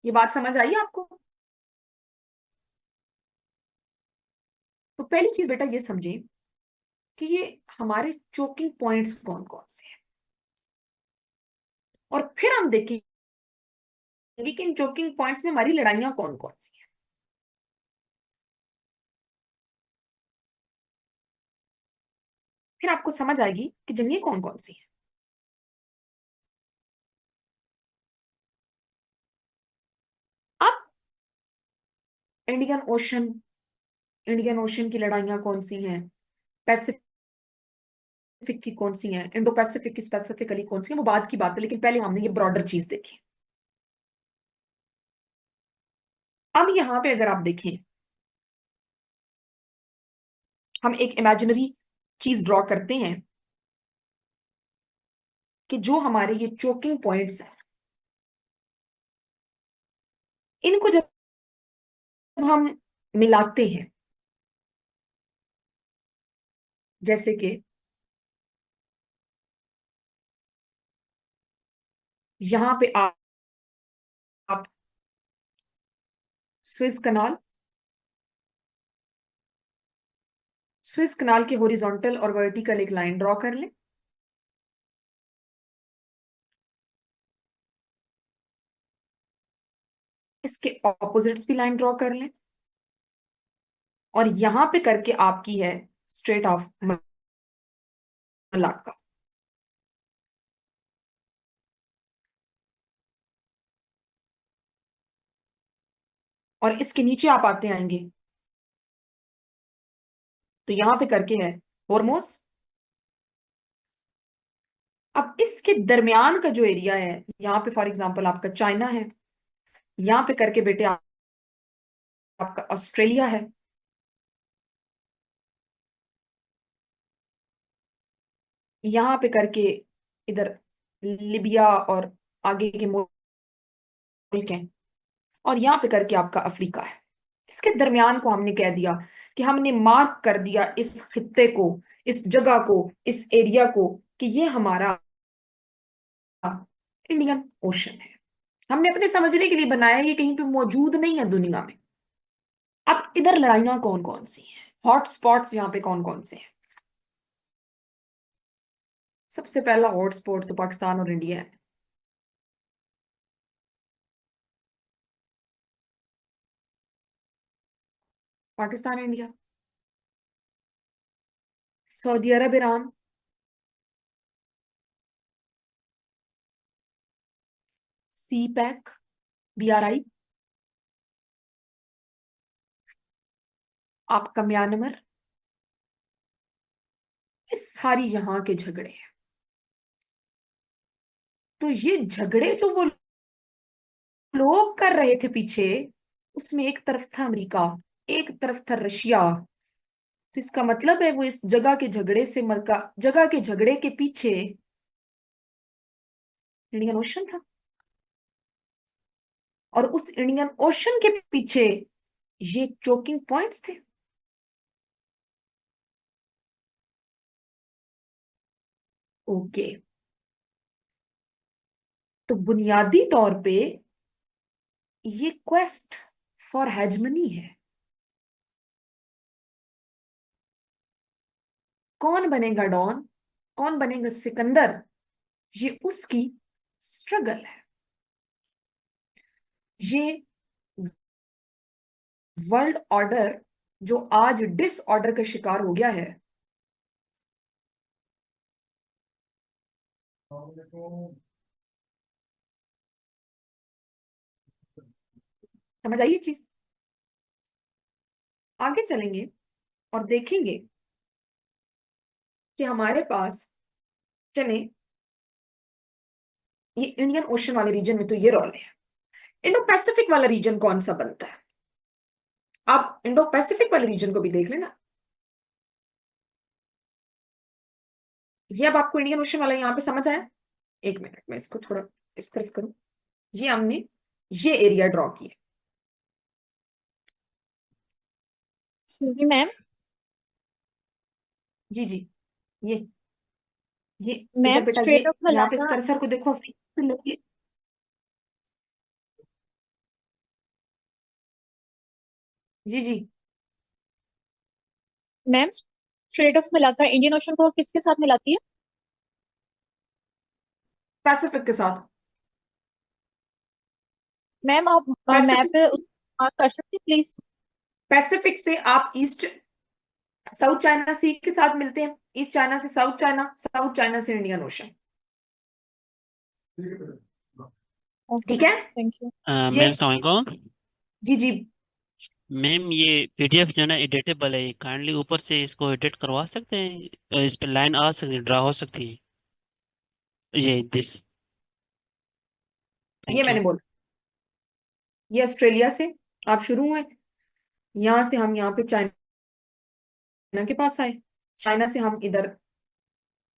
ये बात समझ आई आपको? तो पहली चीज बेटा ये समझे कि ये हमारे चोकिंग पॉइंट्स कौन कौन से हैं, और फिर हम देखेंगे कि इन चोकिंग पॉइंट्स में हमारी लड़ाइयां कौन कौन सी हैं। फिर आपको समझ आएगी कि जंगें कौन कौन सी हैं। अब इंडियन ओशन, इंडियन ओशन की लड़ाइयां कौन सी हैं, पैसिफिक की कौन सी हैं, इंडो पैसिफिक की स्पेसिफिकली कौन सी है, वो बात की बात है। लेकिन पहले हमने ये ब्रॉडर चीज देखी। अब यहां पे अगर आप देखें, हम एक इमेजिनरी चीज ड्रॉ करते हैं कि जो हमारे ये चोकिंग पॉइंट्स हैं, इनको जब हम मिलाते हैं, जैसे कि यहां पे आप स्विस कनाल के हॉरिजॉन्टल और वर्टिकल एक लाइन ड्रॉ कर लें। इसके ऑपोजिट्स भी लाइन ड्रॉ कर लें, और यहां पे करके आपकी है स्ट्रेट ऑफ मलाक्का। और इसके नीचे आप आते आएंगे तो यहां पे करके है होर्मोस। अब इसके दरमियान का जो एरिया है, यहां पे फॉर एग्जांपल आपका चाइना है, यहां पे करके बेटे आपका ऑस्ट्रेलिया है, यहां पे करके इधर लिबिया और आगे के मुल्क हैं, और यहां पे करके आपका अफ्रीका है। इसके दरमियान को हमने कह दिया कि हमने मार्क कर दिया इस खित्ते को, इस जगह को, इस एरिया को, कि ये हमारा इंडियन ओशन है। हमने अपने समझने के लिए बनाया, ये कहीं पे मौजूद नहीं है दुनिया में। अब इधर लड़ाइयां कौन कौन सी हैं, हॉट स्पॉट्स यहाँ पे कौन कौन से हैं? सबसे पहला हॉट स्पॉट तो पाकिस्तान और इंडिया है। Pakistan India, Saudi Arabia Iran, CPEC, BRI, आपका म्यांमार, ये सारी यहाँ के झगड़े हैं। तो ये झगड़े जो वो लोग कर रहे थे पीछे, उसमें एक तरफ था अमेरिका, एक तरफ था रशिया। तो इसका मतलब है वो इस जगह के झगड़े से जगह के झगड़े के पीछे इंडियन ओशन था, और उस इंडियन ओशन के पीछे ये चोकिंग पॉइंट्स थे। ओके, तो बुनियादी तौर पे ये क्वेस्ट फॉर हेजमनी है। कौन बनेगा डॉन, कौन बनेगा सिकंदर, ये उसकी स्ट्रगल है। ये वर्ल्ड ऑर्डर जो आज डिसऑर्डर का शिकार हो गया है, समझ आइए चीज। आगे चलेंगे और देखेंगे कि हमारे पास, चले, ये इंडियन ओशन वाले रीजन में तो ये रोल है। इंडो पैसिफिक वाला रीजन कौन सा बनता है? आप इंडो पैसिफिक वाले रीजन को भी देख लेना। ये अब आपको इंडियन ओशन वाला यहाँ पे समझ आया? एक मिनट में इसको थोड़ा इस तरफ करूं। ये हमने ये एरिया ड्रॉ किया। जी मैम। जी जी, ये ये इधर मैम बेटा, ये स्ट्रेट ऑफ यहाँ पे इस मलाक्का। कर्सर को देखो, जी जी, ma'am strait of Malacca Indian ocean को किसके साथ मिलाती है? पैसिफिक के साथ। मैम आप मैप पैसिफिक, पे मार्क कर सकते हैं प्लीज? पैसिफिक से आप ईस्ट साउथ चाइना सी के साथ मिलते हैं, ईस्ट चाइना से साउथ चाइना, साउथ चाइना से इंडियन ओशन। ओके ठीक है, थैंक यू। ये मैम अस्सलाम वालेकुम। जी जी, मैम ये पीडीएफ जो है ना एडिटेबल है, काइंडली ऊपर से इसको एडिट करवा सकते हैं? इस पे लाइन आ सकती है, ड्रा हो सकती है ये दिस। ये थैंक यू। मैंने बोला, ये ऑस्ट्रेलिया से आप शुरू हुए, यहां से हम यहाँ पे चाइना के पास आए, चाइना से हम इधर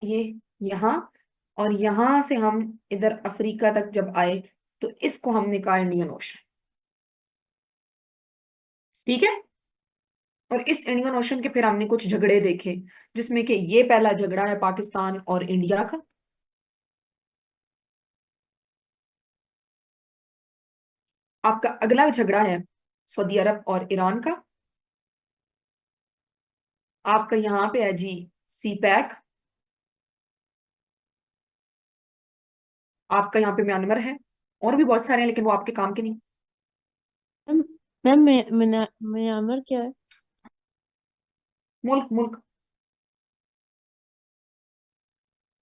ये यहाँ, और यहां से हम इधर अफ्रीका तक जब आए तो इसको हमने कहा इंडियन ओशन। ठीक है। और इस इंडियन ओशन के फिर हमने कुछ झगड़े देखे, जिसमें कि ये पहला झगड़ा है पाकिस्तान और इंडिया का। आपका अगला झगड़ा है सऊदी अरब और ईरान का। आपका यहाँ पे है जी सी पैक। आपका यहाँ पे म्यांमार है, और भी बहुत सारे हैं लेकिन वो आपके काम के नहीं। मैम मैम म्यांमार क्या है? मुल्क मुल्क,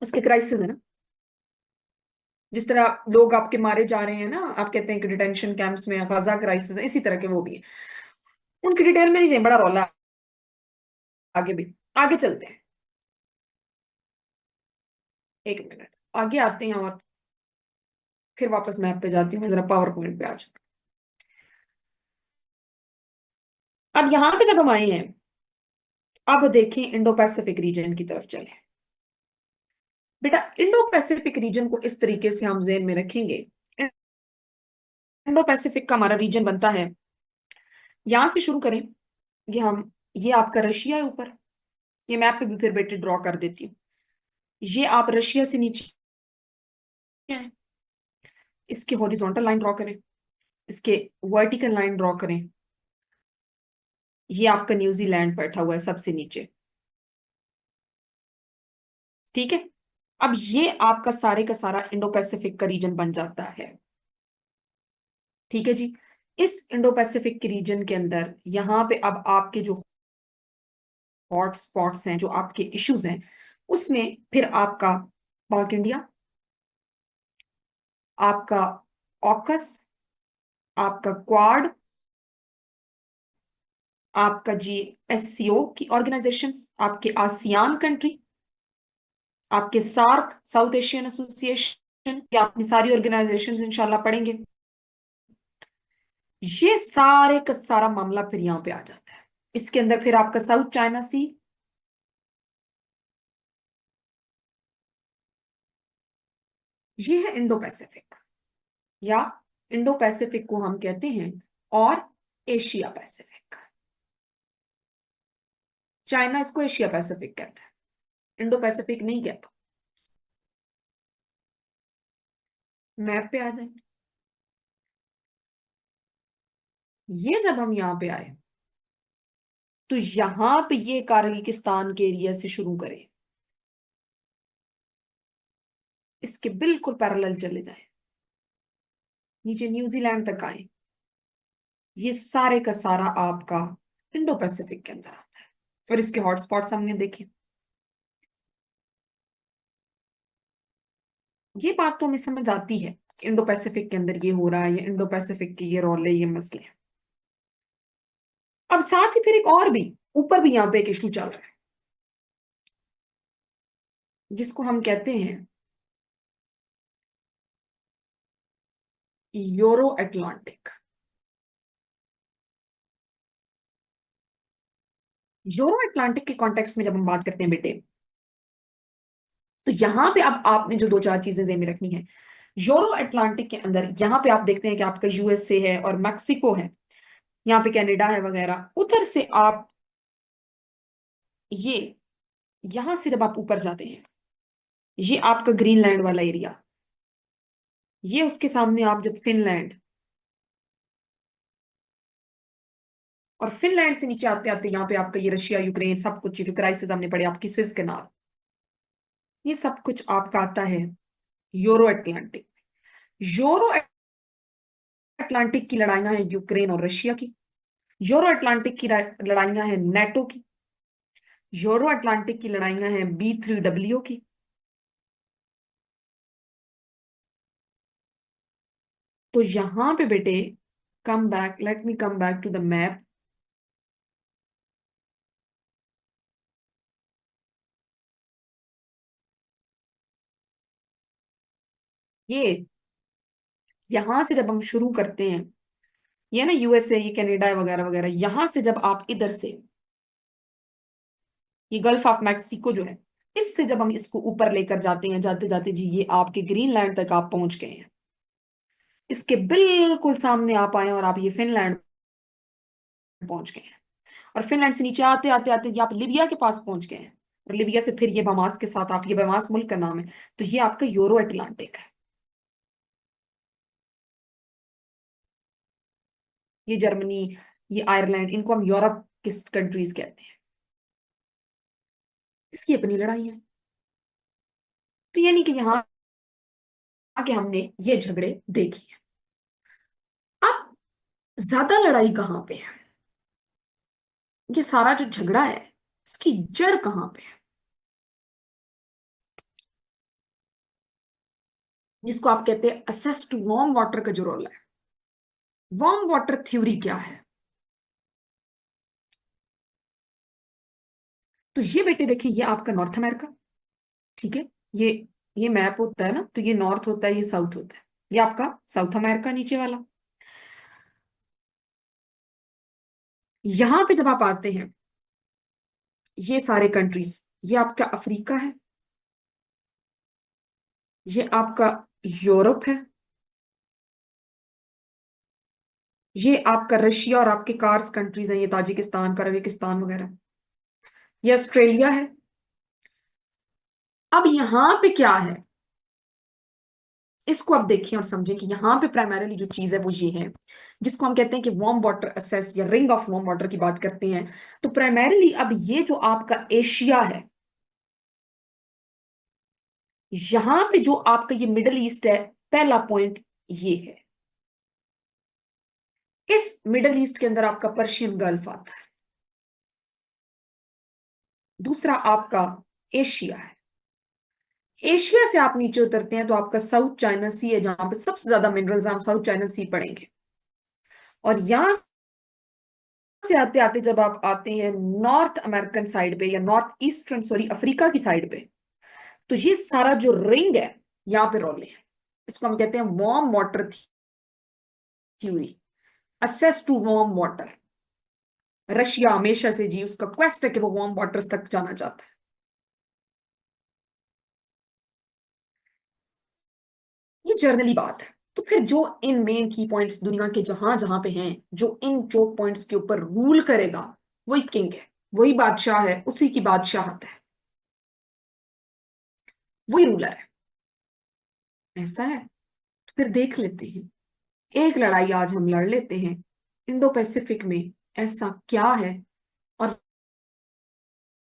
उसके क्राइसिस है ना। जिस तरह लोग आपके मारे जा रहे हैं ना, आप कहते हैं कि डिटेंशन कैंप्स में गाजा क्राइसिस है, इसी तरह के वो भी है। उनकी डिटेल में नहीं जाए, बड़ा रौला है। आगे भी आगे चलते हैं, एक मिनट आगे आते हैं और फिर वापस मैप पे जाती हूँ। मैं जरा पावर पॉइंट पे आ जाऊँ। अब यहां पे जब हम आए हैं, अब देखें इंडो पैसिफिक रीजन की तरफ चले। बेटा इंडो पैसिफिक रीजन को इस तरीके से हम जेन में रखेंगे। इंडो पैसिफिक का हमारा रीजन बनता है, यहां से शुरू करें, ये आपका रशिया है ऊपर। ये मैप पे भी फिर बेटे ड्रॉ कर देती हूँ। ये आप रशिया से नीचे हैं, इसके हॉरिजॉन्टल लाइन ड्रॉ करें, इसके वर्टिकल लाइन ड्रॉ करें। ये आपका न्यूजीलैंड बैठा हुआ है सबसे नीचे। ठीक है। अब ये आपका सारे का सारा इंडो पैसिफिक का रीजन बन जाता है। ठीक है जी। इस इंडो पैसिफिक के रीजन के अंदर यहां पे अब आपके जो हॉट स्पॉट्स हैं, जो आपके इश्यूज हैं, उसमें फिर आपका पाक इंडिया, आपका ऑकस, आपका क्वाड, आपका जी एससीओ की ऑर्गेनाइजेशंस, आपके आसियान कंट्री, आपके सार्क साउथ एशियन एसोसिएशन, या अपनी सारी ऑर्गेनाइजेशंस इंशाल्लाह पढ़ेंगे। ये सारे का सारा मामला फिर यहां पे आ जाता है। इसके अंदर फिर आपका साउथ चाइना सी, ये है इंडो पैसिफिक, या इंडो पैसिफिक को हम कहते हैं और एशिया पैसिफिक। चाइना इसको एशिया पैसिफिक कहता है, इंडो पैसिफिक नहीं कहता। मैप पे आ जाए, ये जब हम यहां पे आए तो यहां पे ये कारगिस्तान के एरिया से शुरू करें, इसके बिल्कुल पैरेलल चले जाए, नीचे न्यूजीलैंड तक आए, ये सारे का सारा आपका इंडो पैसिफिक के अंदर आता है। और इसके हॉटस्पॉट्स हमने देखे। ये बात तो हमें समझ आती है कि इंडो पैसिफिक के अंदर ये हो रहा है, ये इंडो पैसिफिक के ये रोले, ये मसले हैं। अब साथ ही फिर एक और भी ऊपर भी यहाँ पे एक इशू चल रहा है, जिसको हम कहते हैं यूरो अटलांटिक। यूरो अटलांटिक के कॉन्टेक्स्ट में जब हम बात करते हैं बेटे, तो यहां पे अब आपने जो दो चार चीजें ज़हन में रखनी है। यूरो अटलांटिक के अंदर यहां पे आप देखते हैं कि आपका यूएसए है और मैक्सिको है, यहाँ पे कनाडा है वगैरह। उधर से आप ये यहां से जब आप ऊपर जाते हैं, ये आपका ग्रीनलैंड वाला एरिया, ये उसके सामने आप जब फिनलैंड, और फिनलैंड से नीचे आते आते यहाँ पे आपका ये रशिया यूक्रेन सब कुछ, जो क्राइसिस हमने पढ़े, आपकी स्विस कैनाल, ये सब कुछ आपका आता है यूरो अटलांटिक। यूरो अटलांटिक की लड़ाइयां हैं यूक्रेन और रशिया की। यूरो अटलांटिक की लड़ाइयां हैं नेटो की। यूरो अटलांटिक की लड़ाइयां हैं B3W की। तो यहां पे बेटे come back, let me come back to the map. ये यहां से जब हम शुरू करते हैं ये ना यूएसए, ये कनाडा वगैरह वगैरह, यहां से जब आप इधर से, ये गल्फ ऑफ मैक्सिको जो है, इससे जब हम इसको ऊपर लेकर जाते हैं, जाते जाते जी ये आपके ग्रीनलैंड तक आप पहुंच गए हैं। इसके बिल्कुल सामने आप आए और आप ये फिनलैंड पहुंच गए हैं। और फिनलैंड से नीचे आते आते आते ये आप लिबिया के पास पहुंच गए हैं। और लिबिया से फिर ये बमास के साथ आप, ये बमास मुल्क का नाम है, तो ये आपका यूरो अटलांटिक है। ये जर्मनी, ये आयरलैंड, इनको हम यूरोप की कंट्रीज कहते हैं। इसकी अपनी लड़ाई है। तो यानी कि यहाँ आके हमने ये झगड़े देखे हैं। अब ज्यादा लड़ाई कहाँ पे है, ये सारा जो झगड़ा है इसकी जड़ कहाँ पे है, जिसको आप कहते हैं असेस टू वार्म वाटर का जो रोल है। वार्म वाटर थ्योरी क्या है? तो ये बेटे देखिए, ये आपका नॉर्थ अमेरिका, ठीक है, ये मैप होता है ना, तो ये नॉर्थ होता है, ये साउथ होता है, ये आपका साउथ अमेरिका नीचे वाला। यहां पे जब आप आते हैं, ये सारे कंट्रीज, ये आपका अफ्रीका है, ये आपका यूरोप है, ये आपका रशिया और आपके कार्स कंट्रीज हैं, ये ताजिकिस्तान, कजाकिस्तान वगैरह, ये ऑस्ट्रेलिया है। अब यहां पे क्या है, इसको आप देखिए और समझें कि यहां पे प्राइमरीली जो चीज है वो ये है, जिसको हम कहते हैं कि वार्म वाटर असेस या रिंग ऑफ वार्म वाटर की बात करते हैं। तो प्राइमरीली अब ये जो आपका एशिया है, यहां पे जो आपका ये मिडल ईस्ट है, पहला पॉइंट ये है। इस मिडल ईस्ट के अंदर आपका पर्शियन गल्फ आता है। दूसरा आपका एशिया है। एशिया से आप नीचे उतरते हैं तो आपका साउथ चाइना सी है, जहां पे सबसे ज्यादा मिनरल्स हम साउथ चाइना सी पढ़ेंगे। और यहां से आते आते जब आप आते हैं नॉर्थ अमेरिकन साइड पे, या नॉर्थ ईस्टर्न, सॉरी, अफ्रीका की साइड पे, तो ये सारा जो रिंग है यहां पे रोले हैं। इसको हम कहते हैं warm water theory, access to warm water. Russia हमेशा से जी उसका क्वेस्ट है कि वो वार्म वाटर्स तक जाना चाहता है। ये जर्नली बात है। तो फिर जो इन मेन की पॉइंट्स दुनिया के जहां जहां पे हैं, जो इन चोक पॉइंट्स के ऊपर रूल करेगा, वही किंग है, वही बादशाह है, उसी की बादशाहत है, वही रूलर है। ऐसा है। तो फिर देख लेते हैं, एक लड़ाई आज हम लड़ लेते हैं इंडो पैसिफिक में, ऐसा क्या है और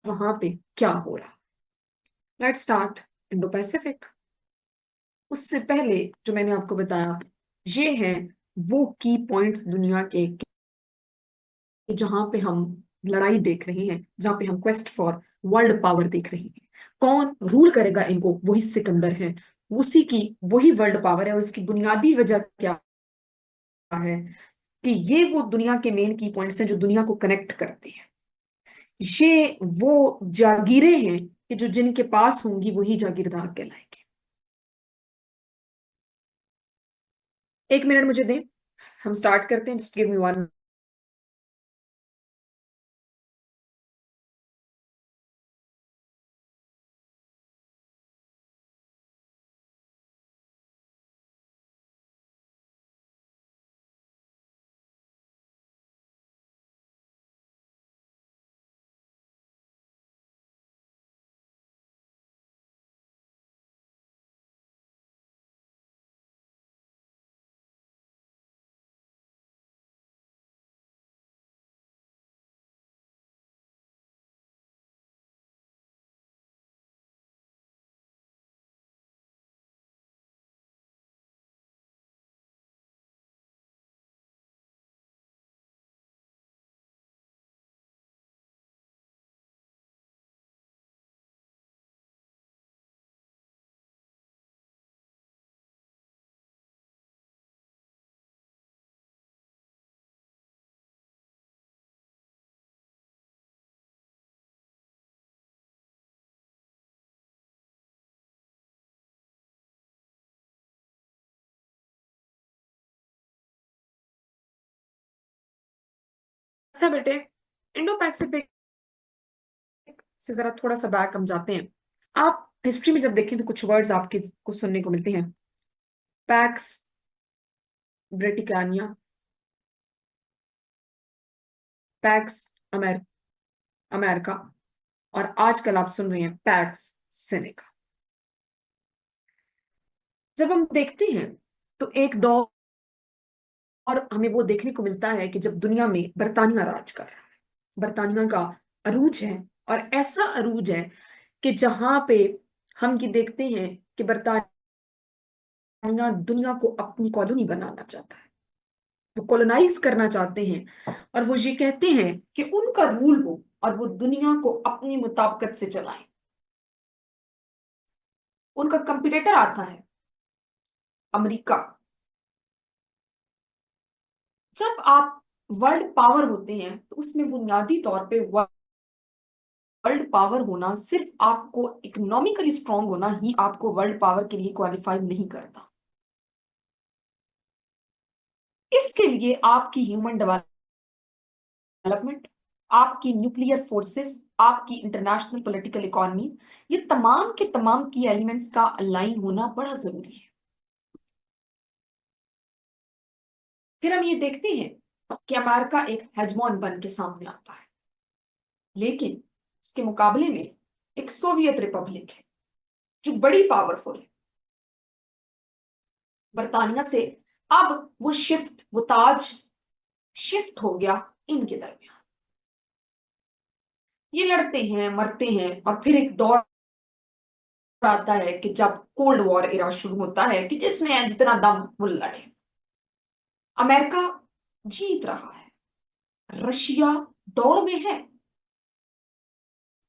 वहां पे क्या हो रहा। Let's start Indo Pacific. उससे पहले जो मैंने आपको बताया, ये हैं वो की पॉइंट्स दुनिया के, जहां पे हम लड़ाई देख रहे हैं, जहां पे हम क्वेस्ट फॉर वर्ल्ड पावर देख रहे हैं। कौन रूल करेगा इनको? वही सिकंदर है, उसी की वही वर्ल्ड पावर है। और इसकी बुनियादी वजह क्या है कि ये वो दुनिया के मेन की पॉइंट्स हैं जो दुनिया को कनेक्ट करते हैं। ये वो जागीरें हैं कि जो जिनके पास होंगी वही जागीरदार कहलाएंगे। एक मिनट मुझे दें, हम स्टार्ट करते हैं। Just give me one. अच्छा बेटे, इंडो पैसिफिक से जरा थोड़ा सा बैक हम जाते हैं। आप हिस्ट्री में जब देखें तो कुछ वर्ड्स आपके को सुनने को मिलते हैं, पैक्स ब्रिटिकानिया, पैक्स अमेरिका, और आजकल आप सुन रहे हैं पैक्स सेनेका। जब हम देखते हैं तो एक दौर और हमें वो देखने को मिलता है कि जब दुनिया में बरतानिया राज कर रहा है, बरतानिया का अरूज है, और ऐसा अरूज है कि जहां पे हम ये देखते हैं कि बरतानिया दुनिया को अपनी कॉलोनी बनाना चाहता है, वो कॉलोनाइज करना चाहते हैं, और वो ये कहते हैं कि उनका रूल हो और वो दुनिया को अपनी मुताबिकत से चलाएं। उनका कंपटीटर आता है अमेरिका। जब आप वर्ल्ड पावर होते हैं तो उसमें बुनियादी तौर पे वर्ल्ड पावर होना सिर्फ आपको इकोनॉमिकली स्ट्रांग होना ही आपको वर्ल्ड पावर के लिए क्वालिफाई नहीं करता। इसके लिए आपकी ह्यूमन डेवलपमेंट, आपकी न्यूक्लियर फोर्सेस, आपकी इंटरनेशनल पॉलिटिकल इकोनॉमी, ये तमाम के तमाम की एलिमेंट्स का अलाइन होना बड़ा जरूरी है। फिर हम ये देखते हैं कि अमेरिका एक हेजमॉन बन के सामने आता है, लेकिन इसके मुकाबले में एक सोवियत रिपब्लिक है जो बड़ी पावरफुल है। बरतानिया से अब वो ताज शिफ्ट हो गया इनके दरमियान। ये लड़ते हैं, मरते हैं, और फिर एक दौर आता है कि जब कोल्ड वॉर एरा शुरू होता है कि जिसमें जितना दम वो लड़े। अमेरिका जीत रहा है, रशिया दौड़ में है,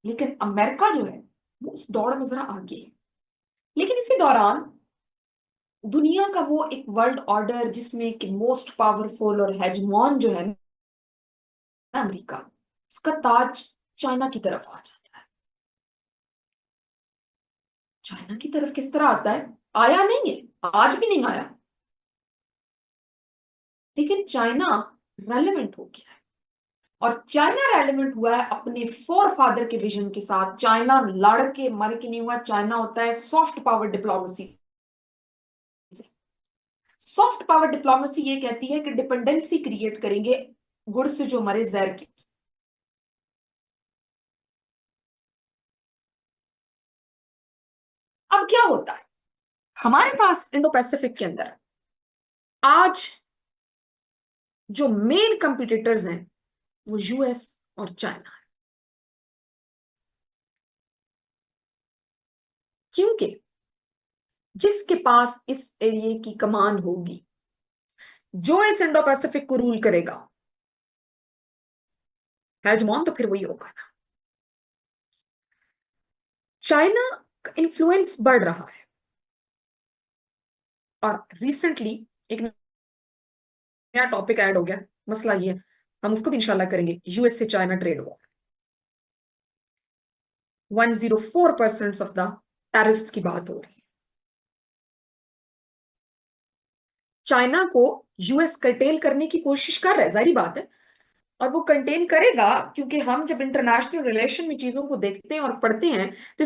लेकिन अमेरिका जो है वो उस दौड़ में जरा आगे है। लेकिन इसी दौरान दुनिया का वो एक वर्ल्ड ऑर्डर जिसमें कि मोस्ट पावरफुल और हेजमॉन जो है अमेरिका, इसका ताज चाइना की तरफ आ जाता है। चाइना की तरफ किस तरह आता है? आया नहीं है, आज भी नहीं आया, लेकिन चाइना रेलेवेंट हो गया है। और चाइना रेलेवेंट हुआ है अपने फोर फादर के विजन के साथ। चाइना लड़ के मर के नहीं हुआ, चाइना होता है soft power diplomacy. Soft power diplomacy ये कहती है कि डिपेंडेंसी क्रिएट करेंगे गुड़ से जो मरे जहर की। अब क्या होता है हमारे पास इंडो पैसिफिक के अंदर आज जो मेन कंपटीटर्स हैं वो यूएस और चाइना है, क्योंकि जिसके पास इस एरिया की कमान होगी, जो इस इंडो पैसिफिक को रूल करेगा, हेजमॉन तो फिर वही होगा ना। चाइना का इन्फ्लुएंस बढ़ रहा है, और रिसेंटली एक नया टॉपिक ऐड हो गया। मसला ये, हम उसको भी इंशाल्लाह करेंगे, यूएस से China trade war. 104% of the tariffs की बात हो रही है। चाइना को यूएस कर्टेल करने की कोशिश कर रहा है, जाहिर बात है, और वो कंटेन करेगा, क्योंकि हम जब इंटरनेशनल रिलेशन में चीजों को देखते हैं और पढ़ते हैं तो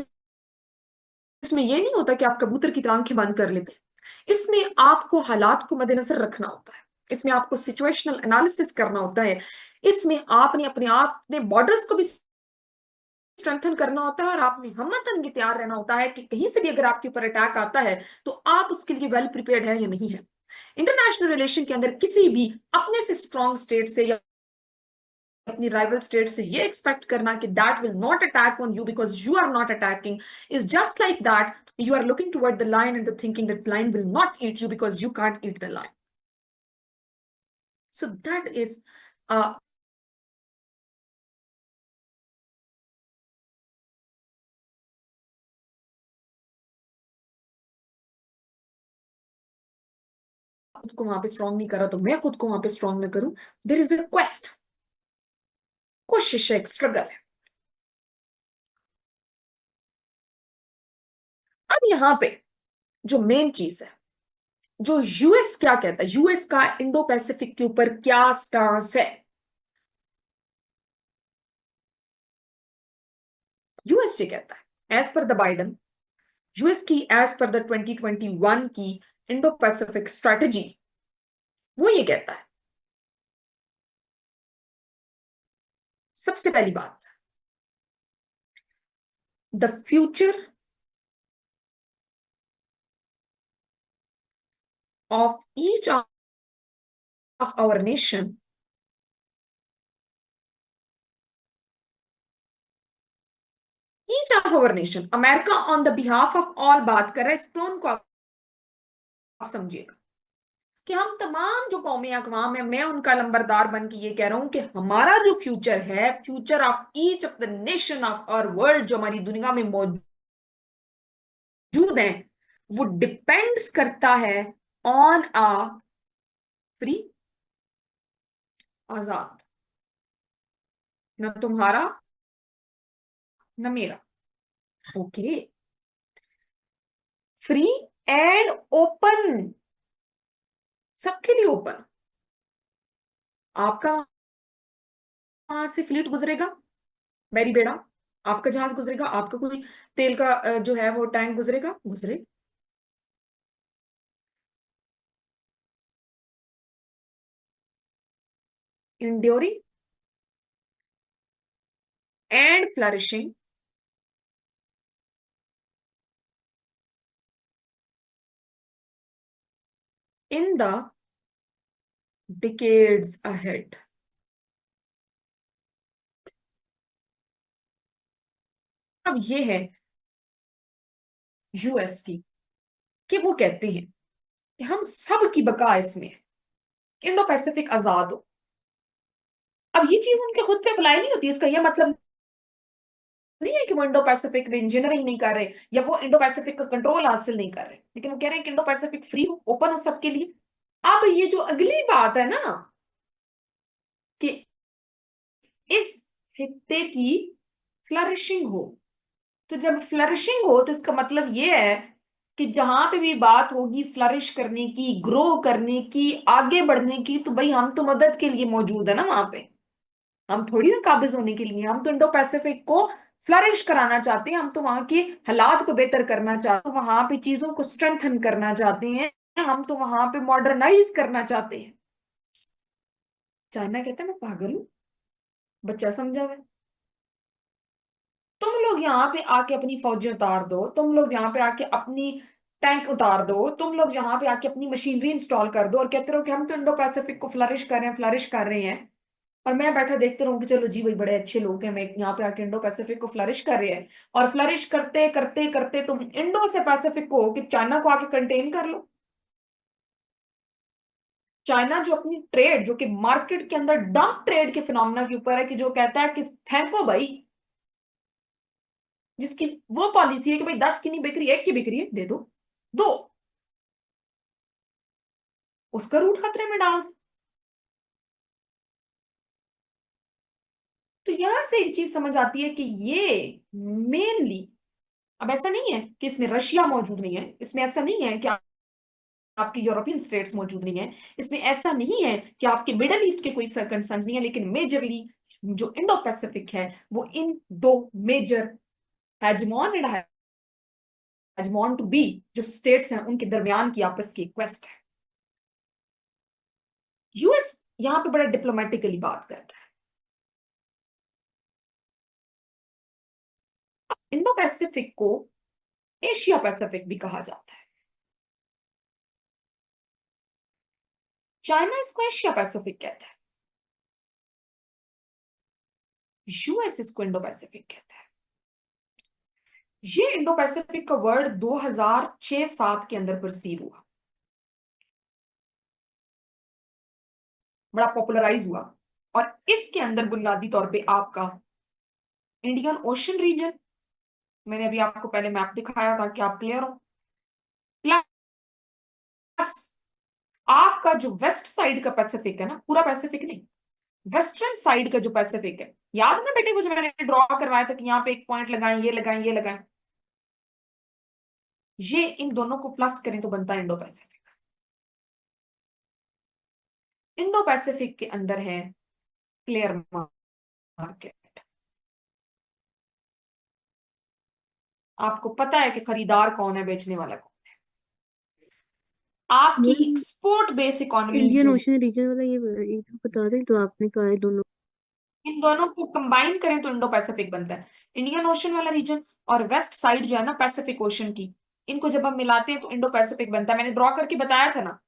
इसमें ये नहीं होता कि आप कबूतर की तरह आंखें बंद कर लेते हैं। इसमें आपको हालात को मद्देनजर रखना होता है, इसमें आपको सिचुएशनल एनालिसिस करना होता है, इसमें आपने अपने बॉर्डर्स को भी स्ट्रेंथन करना होता है, और आपने हमतन के तैयार रहना होता है कि कहीं से भी अगर आपके ऊपर अटैक आता है तो आप उसके लिए वेल प्रिपेयर्ड है या नहीं है। इंटरनेशनल रिलेशन के अंदर किसी भी अपने से स्ट्रॉन्ग स्टेट से या अपनी राइवल स्टेट से ये एक्सपेक्ट करना कि that will not attack on you because you are not attacking is just like that you are looking toward the lion and thinking that lion will not eat you because you can't eat the lion. So that is खुद को वहां पे strong नहीं करा तो मैं खुद को वहां पे स्ट्रॉन्ग न करूं। देयर इज अ क्वेस्ट, कोशिश है, एक स्ट्रगल है। अब यहां पे जो मेन चीज है, जो यूएस क्या कहता है, यूएस का इंडो पैसिफिक के ऊपर क्या स्टांस है, यूएस ये कहता है as per the Biden, US की एज पर द 2021 की इंडो पैसिफिक स्ट्रेटजी, वो ये कहता है, सबसे पहली बात, the future of each of our nation each of our nation, America on the behalf of all बात कर रहा है। इस टोन को आप समझिएगा कि हम तमाम जो कौमी अक़वाम है, मैं उनका नंबरदार बन के ये कह रहा हूं कि हमारा जो फ्यूचर है, future of each of the nation of our world, जो हमारी दुनिया में मौजूद है, वो डिपेंड्स करता है ऑन अ फ्री, आजाद, न तुम्हारा न मेरा, ओके, फ्री एंड ओपन, सबके लिए ओपन। आपका वहां से फ्लीट गुजरेगा, मैरी बेड़ा, आपका जहाज गुजरेगा, आपका कोई तेल का जो है वो टैंक गुजरेगा, गुजरे। enduring and flourishing in the decades ahead। अब ये है यूएस की, कि वो कहते हैं कि हम सब की बका इसमें है, इंडो पैसिफिक आजाद हो। अब ये चीज उनके खुद पे अप्लाई नहीं होती, इसका ये मतलब नहीं है कि वो इंडो पैसिफिक में इंजीनियरिंग नहीं कर रहे या वो इंडो पैसिफिक का कंट्रोल हासिल नहीं कर रहे, लेकिन वो कह रहे हैं कि इंडो पैसिफिक फ्री हो, ओपन हो सबके लिए। अब ये जो अगली बात है ना कि इस खित्ते की फ्लरिशिंग हो, तो जब फ्लरिशिंग हो तो इसका मतलब ये है कि जहां पे भी बात होगी फ्लरिश करने की, ग्रो करने की, आगे बढ़ने की, तो भाई हम तो मदद के लिए मौजूद है ना वहां पे। हम थोड़ी ना काबिज होने के लिए, हम तो इंडो पैसिफिक को फ्लरिश कराना चाहते हैं, हम तो वहां के हालात को बेहतर करना चाहते हैं, वहां पे चीजों को स्ट्रेंथन करना चाहते हैं, हम तो वहां पे मॉडर्नाइज करना चाहते हैं। चाइना कहता है मैं पागल हूं, बच्चा समझा हुआ है। तुम लोग यहाँ पे आके अपनी फौजें उतार दो, तुम लोग यहाँ पे आके अपनी टैंक उतार दो, तुम लोग यहाँ पे आके अपनी मशीनरी इंस्टॉल कर दो और कहते रहो कि हम तो इंडो पैसिफिक को फ्लरिश कर रहे हैं, फ्लरिश कर रहे हैं, और मैं बैठा देखते रहूं कि चलो जी भाई बड़े अच्छे लोग हैं, मैं यहाँ पे आके इंडो पैसिफिक को फ्लरिश कर रहे हैं, और फ्लरिश करते करते करते तुम इंडो से पैसिफिक को कि चाइना को आके कंटेन कर लो। चाइना जो अपनी ट्रेड, जो कि मार्केट के अंदर डंप ट्रेड के फिनोमिना के ऊपर है, कि जो कहता है कि फेंको भाई, जिसकी वो पॉलिसी है कि भाई 10 की नहीं बिक रही है, 1 की बिक रही है, दे दो, दो, उसका रूट खतरे में डाल दो। तो यहां से एक चीज समझ आती है कि ये मेनली, अब ऐसा नहीं है कि इसमें रशिया मौजूद नहीं है, इसमें ऐसा नहीं है कि आपके यूरोपियन स्टेट्स मौजूद नहीं है, इसमें ऐसा नहीं है कि आपके मिडल ईस्ट के कोई कंसर्न्स नहीं है, लेकिन मेजरली जो इंडो पैसिफिक है वो इन दो मेजर हेजमॉन एंड हेजमॉन टू बी जो स्टेट्स हैं उनके दरमियान की आपस की क्वेस्ट है। यूएस यहां पे बड़ा डिप्लोमेटिकली बात करता है। इंडो पैसिफिक को एशिया पैसिफिक भी कहा जाता है। चाइना इसको एशिया पैसिफिक कहता है, यूएस इसको इंडो पैसिफिक कहता है। ये इंडो पैसिफिक का वर्ड 2006-7 के अंदर परसीव हुआ, बड़ा पॉपुलराइज हुआ, और इसके अंदर बुनियादी तौर पे आपका इंडियन ओशन रीजन, मैंने अभी आपको पहले मैप दिखाया ताकि आप क्लियर हो, प्लस आपका जो वेस्ट साइड का पैसिफिक है ना, पूरा पैसिफिक नहीं, वेस्टर्न साइड का जो पैसिफिक है, याद है ना बेटे को जो मैंने ड्रॉ करवाया था कि यहाँ पे एक पॉइंट लगाएं, ये लगाएं, ये लगाएं, ये इन दोनों को प्लस करें तो बनता है इंडो पैसिफिक। इंडो पैसिफिक के अंदर है क्लियर मार्केट, आपको पता है कि खरीदार कौन है, बेचने वाला कौन है। आपकी ma'am export base economies Indian जो, ओशन रीजन वाला ये तो बता दें, तो आपने कहा है दोनों। इन दोनों को कंबाइन करें तो इंडो पैसिफिक बनता है। इंडियन ओशन वाला रीजन और वेस्ट साइड जो है ना पैसिफिक ओशन की, इनको जब हम मिलाते हैं तो इंडो पैसिफिक बनता है। मैंने ड्रॉ करके बताया था ना।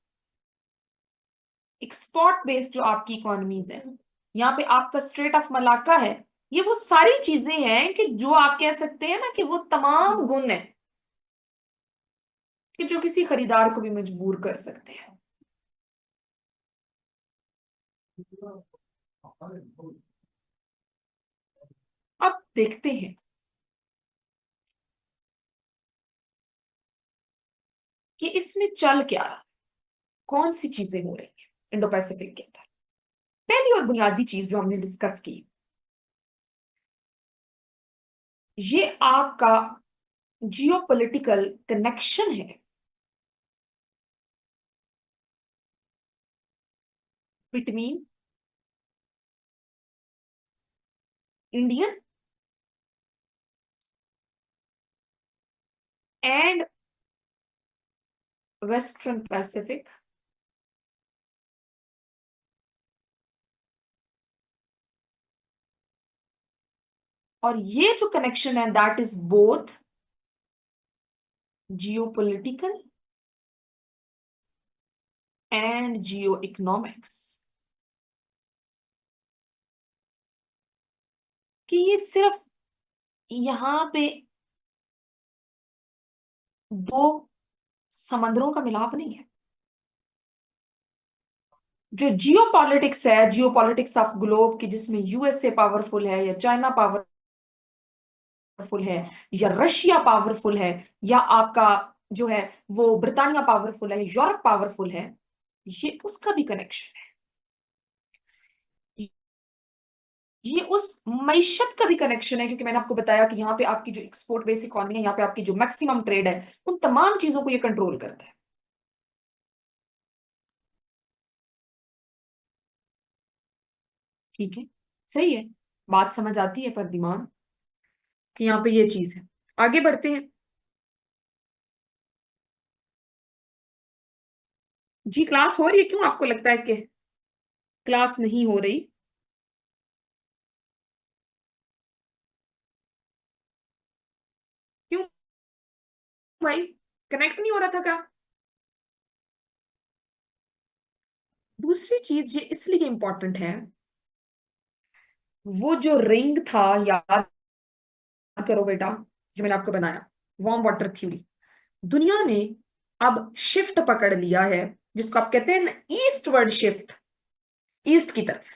एक्सपोर्ट बेस्ड जो आपकी इकोनॉमीज है, यहाँ पे आपका स्ट्रेट ऑफ मलाक्का है, ये वो सारी चीजें हैं कि जो आप कह सकते हैं ना कि वो तमाम गुण है कि जो किसी खरीदार को भी मजबूर कर सकते हैं। अब देखते हैं कि इसमें चल क्या रहा है, कौन सी चीजें हो रही हैं इंडो पैसिफिक के अंदर। पहली और बुनियादी चीज जो हमने डिस्कस की, ये आपका जियोपॉलिटिकल कनेक्शन है between Indian and western Pacific, और ये जो कनेक्शन है that is both geopolitical and Jio economics. कि ये सिर्फ यहां पे दो समंदरों का मिलाप नहीं है। जो जियो पॉलिटिक्स है, जियो पॉलिटिक्स ऑफ ग्लोब की, जिसमें यूएसए पावरफुल है या चाइना पावरफुल है या रशिया पावरफुल है या आपका जो है वो ब्रिटानिया पावरफुल है, यूरोप पावरफुल है, ये उसका भी कनेक्शन है। ये उस मईशत का भी कनेक्शन है, क्योंकि मैंने आपको बताया कि यहाँ पे आपकी जो एक्सपोर्ट बेस इकोनॉमी है, यहाँ पे आपकी जो मैक्सिमम ट्रेड है, उन तमाम चीजों को ये कंट्रोल करता है। ठीक है, सही है, बात समझ आती है पर दिमाग कि यहाँ पे ये चीज है। आगे बढ़ते हैं जी। क्लास हो रही है? क्यों आपको लगता है कि क्लास नहीं हो रही? क्यों भाई, कनेक्ट नहीं हो रहा था क्या? दूसरी चीज ये इसलिए इंपॉर्टेंट है, वो जो रिंग था, याद करो बेटा, जो मैंने आपको बनाया, वार्म वाटर थ्योरी। दुनिया ने अब शिफ्ट पकड़ लिया है, जिसको आप कहते हैं ना ईस्टवर्ड शिफ्ट, ईस्ट की तरफ।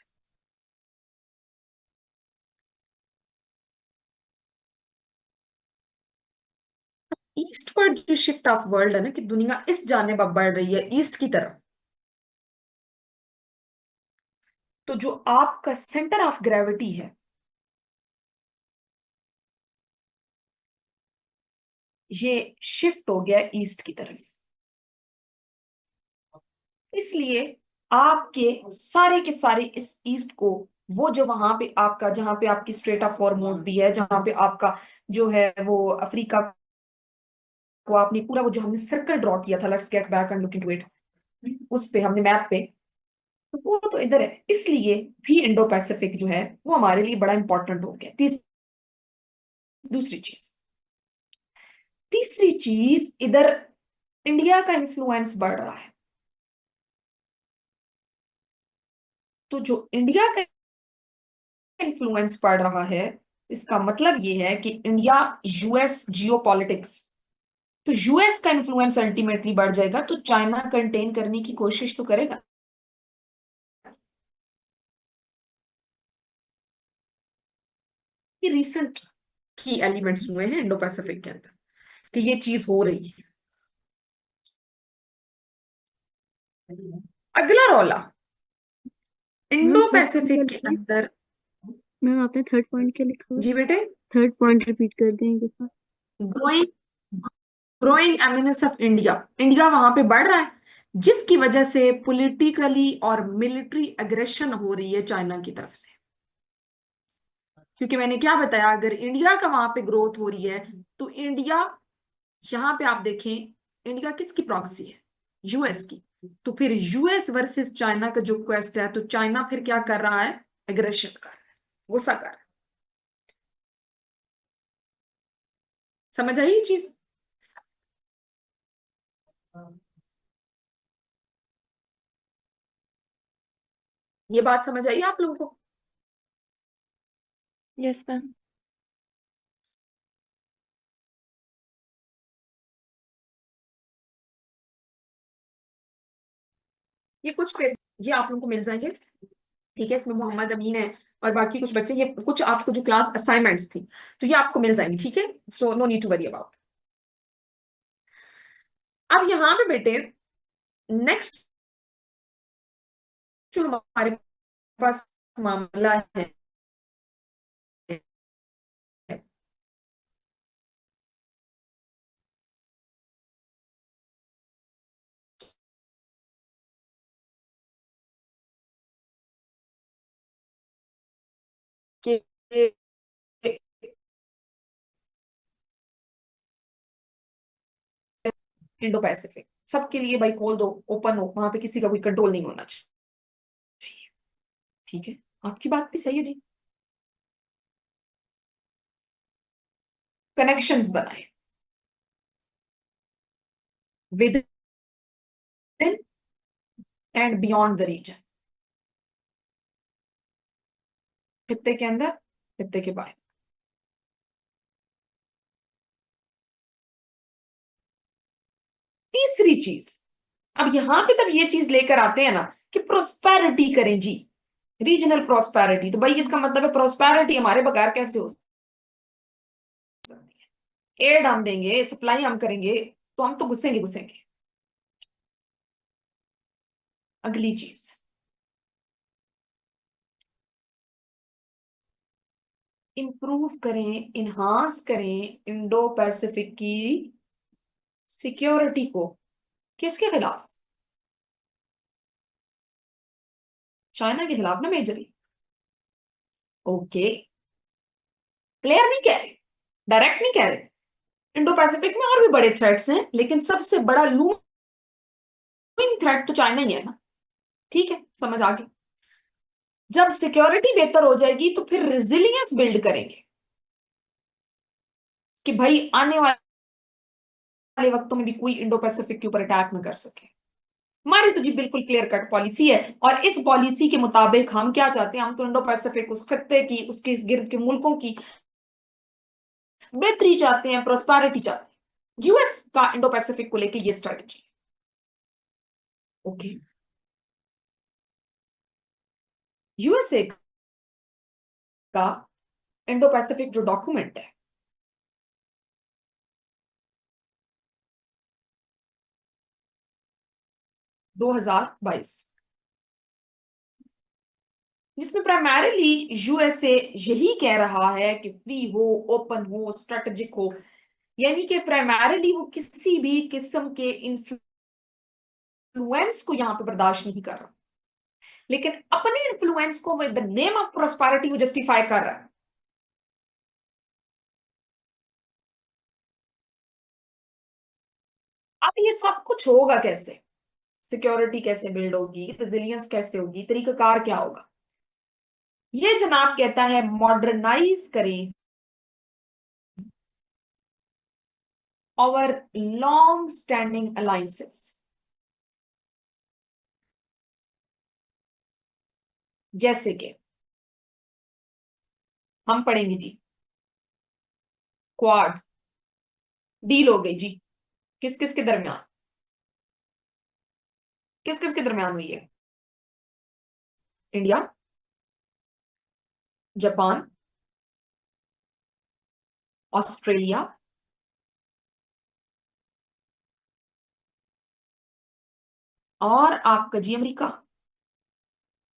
ईस्टवर्ड जो शिफ्ट ऑफ वर्ल्ड है ना, कि दुनिया इस जानिब अब बढ़ रही है ईस्ट की तरफ। तो जो आपका सेंटर ऑफ ग्रेविटी है, ये शिफ्ट हो गया ईस्ट की तरफ। इसलिए आपके सारे के सारे इस ईस्ट को, वो जो वहां पे आपका, जहां पे आपकी स्ट्रेट ऑफ हॉर्मोज भी है, जहां पे आपका जो है वो अफ्रीका को आपने पूरा वो जो हमने सर्कल ड्रॉ किया था, let's get back and look into it, उस पे हमने मैप पे, तो वो तो इधर है। इसलिए भी इंडो पैसिफिक जो है वो हमारे लिए बड़ा इंपॉर्टेंट हो गया। दूसरी चीज, तीसरी चीज, इधर इंडिया का इन्फ्लुएंस बढ़ रहा है। तो जो इंडिया का इन्फ्लुएंस पड़ रहा है, इसका मतलब ये है कि इंडिया यूएस जियोपॉलिटिक्स, तो यूएस का इन्फ्लुएंस अल्टीमेटली बढ़ जाएगा, तो चाइना कंटेन करने की कोशिश तो करेगा। ये रिसेंट की एलिमेंट्स हुए हैं इंडो पैसिफिक के अंदर कि ये चीज हो रही है। अगला रौला मैम इंडो थर्ड पॉइंट क्या पैसिफिक के लिखा है? अंदर। मैम आपने थर्ड पॉइंट क्या लिखा हुआ है? जी बेटे, थर्ड पॉइंट रिपीट कर दें एक दफा। Growing growing eminence of India, India वहां पे बढ़ रहा है, जिसकी वजह से पॉलिटिकली और मिलिट्री एग्रेशन हो रही है चाइना की तरफ से। क्योंकि मैंने क्या बताया, अगर इंडिया का वहां पे ग्रोथ हो रही है तो इंडिया, यहां पे आप देखें, इंडिया किसकी प्रॉक्सी है? यूएस की। तो फिर यूएस वर्सेस चाइना का जो क्वेस्ट है, तो चाइना फिर क्या कर रहा है? एग्रेशन कर रहा है, गुस्सा कर रहा है। समझ आई ये चीज? ये बात समझ आई आप लोगों को? Yes ma'am. ये कुछ ये आप लोगों को मिल जाएंगे, ठीक है? इसमें मोहम्मद अमीन है और बाकी कुछ बच्चे, ये कुछ आपको जो क्लास असाइनमेंट्स थी, तो ये आपको मिल जाएंगी, ठीक है? So no need to worry about. अब यहाँ पे बेटे नेक्स्ट जो हमारे पास मामला है, कि इंडो पैसिफिक सबके लिए भाई खोल दो, ओपन हो, वहां पे किसी का कोई कंट्रोल नहीं होना चाहिए, ठीक है? आपकी बात भी सही है जी। कनेक्शंस बनाए within and beyond the region, खित्ते के अंदर, खित्ते के बाहर। तीसरी चीज, अब यहां पे जब ये चीज लेकर आते हैं ना कि प्रोस्पेरिटी करें जी, रीजनल प्रोस्पेरिटी, तो भाई इसका मतलब है प्रोस्पेरिटी हमारे बगैर कैसे हो सकती है? एड हम देंगे, सप्लाई हम करेंगे, तो हम तो घुसेंगे घुसेंगे। अगली चीज, इंप्रूव करें, इन्हांस करें इंडो पैसिफिक की सिक्योरिटी को। किसके खिलाफ? चाइना के खिलाफ ना मेजरली। ओके, क्लियर नहीं कह रहे, डायरेक्ट नहीं कह रहे। इंडो पैसिफिक में और भी बड़े थ्रेट्स हैं, लेकिन सबसे बड़ा लूमिंग थ्रेट तो चाइना ही है ना, ठीक है? समझ आ गई? जब सिक्योरिटी बेहतर हो जाएगी तो फिर रेजिलियंस बिल्ड करेंगे कि भाई आने वाले वक्तों में भी कोई इंडो पैसिफिक के ऊपर अटैक न कर सके। हमारी तो जी बिल्कुल क्लियर कट पॉलिसी है, और इस पॉलिसी के मुताबिक हम क्या चाहते हैं? हम तो इंडो पैसिफिक, उस खत्ते की, उसके इस गिर्द के मुल्कों की बेहतरी चाहते हैं, प्रोस्पेरिटी चाहते हैं। यूएस का इंडो पैसिफिक को लेके ये स्ट्रेटजी। ओके, यूएसए का इंडो पैसिफिक जो डॉक्यूमेंट है, दो 2022, जिसमें प्राइमरीली यूएसए यही कह रहा है कि फ्री हो, ओपन हो, स्ट्रेटेजिक हो, यानी कि प्राइमरीली वो किसी भी किस्म के इन्फ्लुएंस को यहां पे बर्दाश्त नहीं कर रहा, लेकिन अपने इन्फ्लुएंस को with the name of prosperity वो जस्टिफाई कर रहा है। अब ये सब कुछ होगा कैसे? सिक्योरिटी कैसे बिल्ड होगी, रेजिलियंस कैसे होगी, तरीकाकार क्या होगा? ये जनाब कहता है मॉडर्नाइज करें our long standing alliances, जैसे कि हम पढ़ेंगे जी, क्वाड डील हो गई जी, किस किस के दरमियान? किस किस के दरमियान हुई है? इंडिया, जापान, ऑस्ट्रेलिया और आपका जी अमेरिका।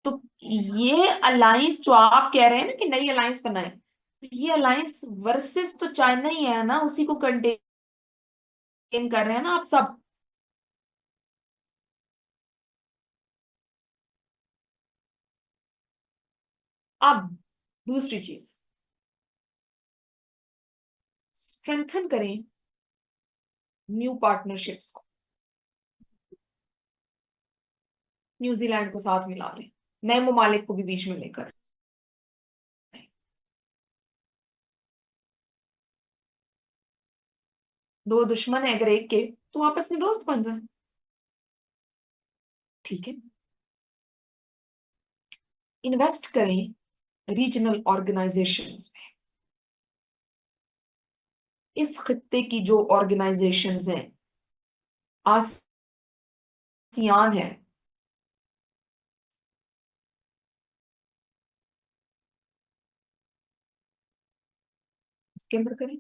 तो ये अलायंस जो आप कह रहे हैं ना कि नई अलायंस बनाए, तो ये अलायंस वर्सेस तो चाइना ही है ना, उसी को कंटेन कर रहे हैं ना आप सब। अब दूसरी चीज, स्ट्रेंथन करें न्यू पार्टनरशिप्स को, न्यूजीलैंड को साथ मिला लें, नए ममालिक को भी बीच में लेकर। दो दुश्मन है अगर एक के, तो आपस में दोस्त बन जाए, ठीक है। इन्वेस्ट करें रीजनल ऑर्गेनाइजेशंस में। इस खित्ते की जो ऑर्गेनाइजेशंस हैं, आसियान है, उसके अंदर करें,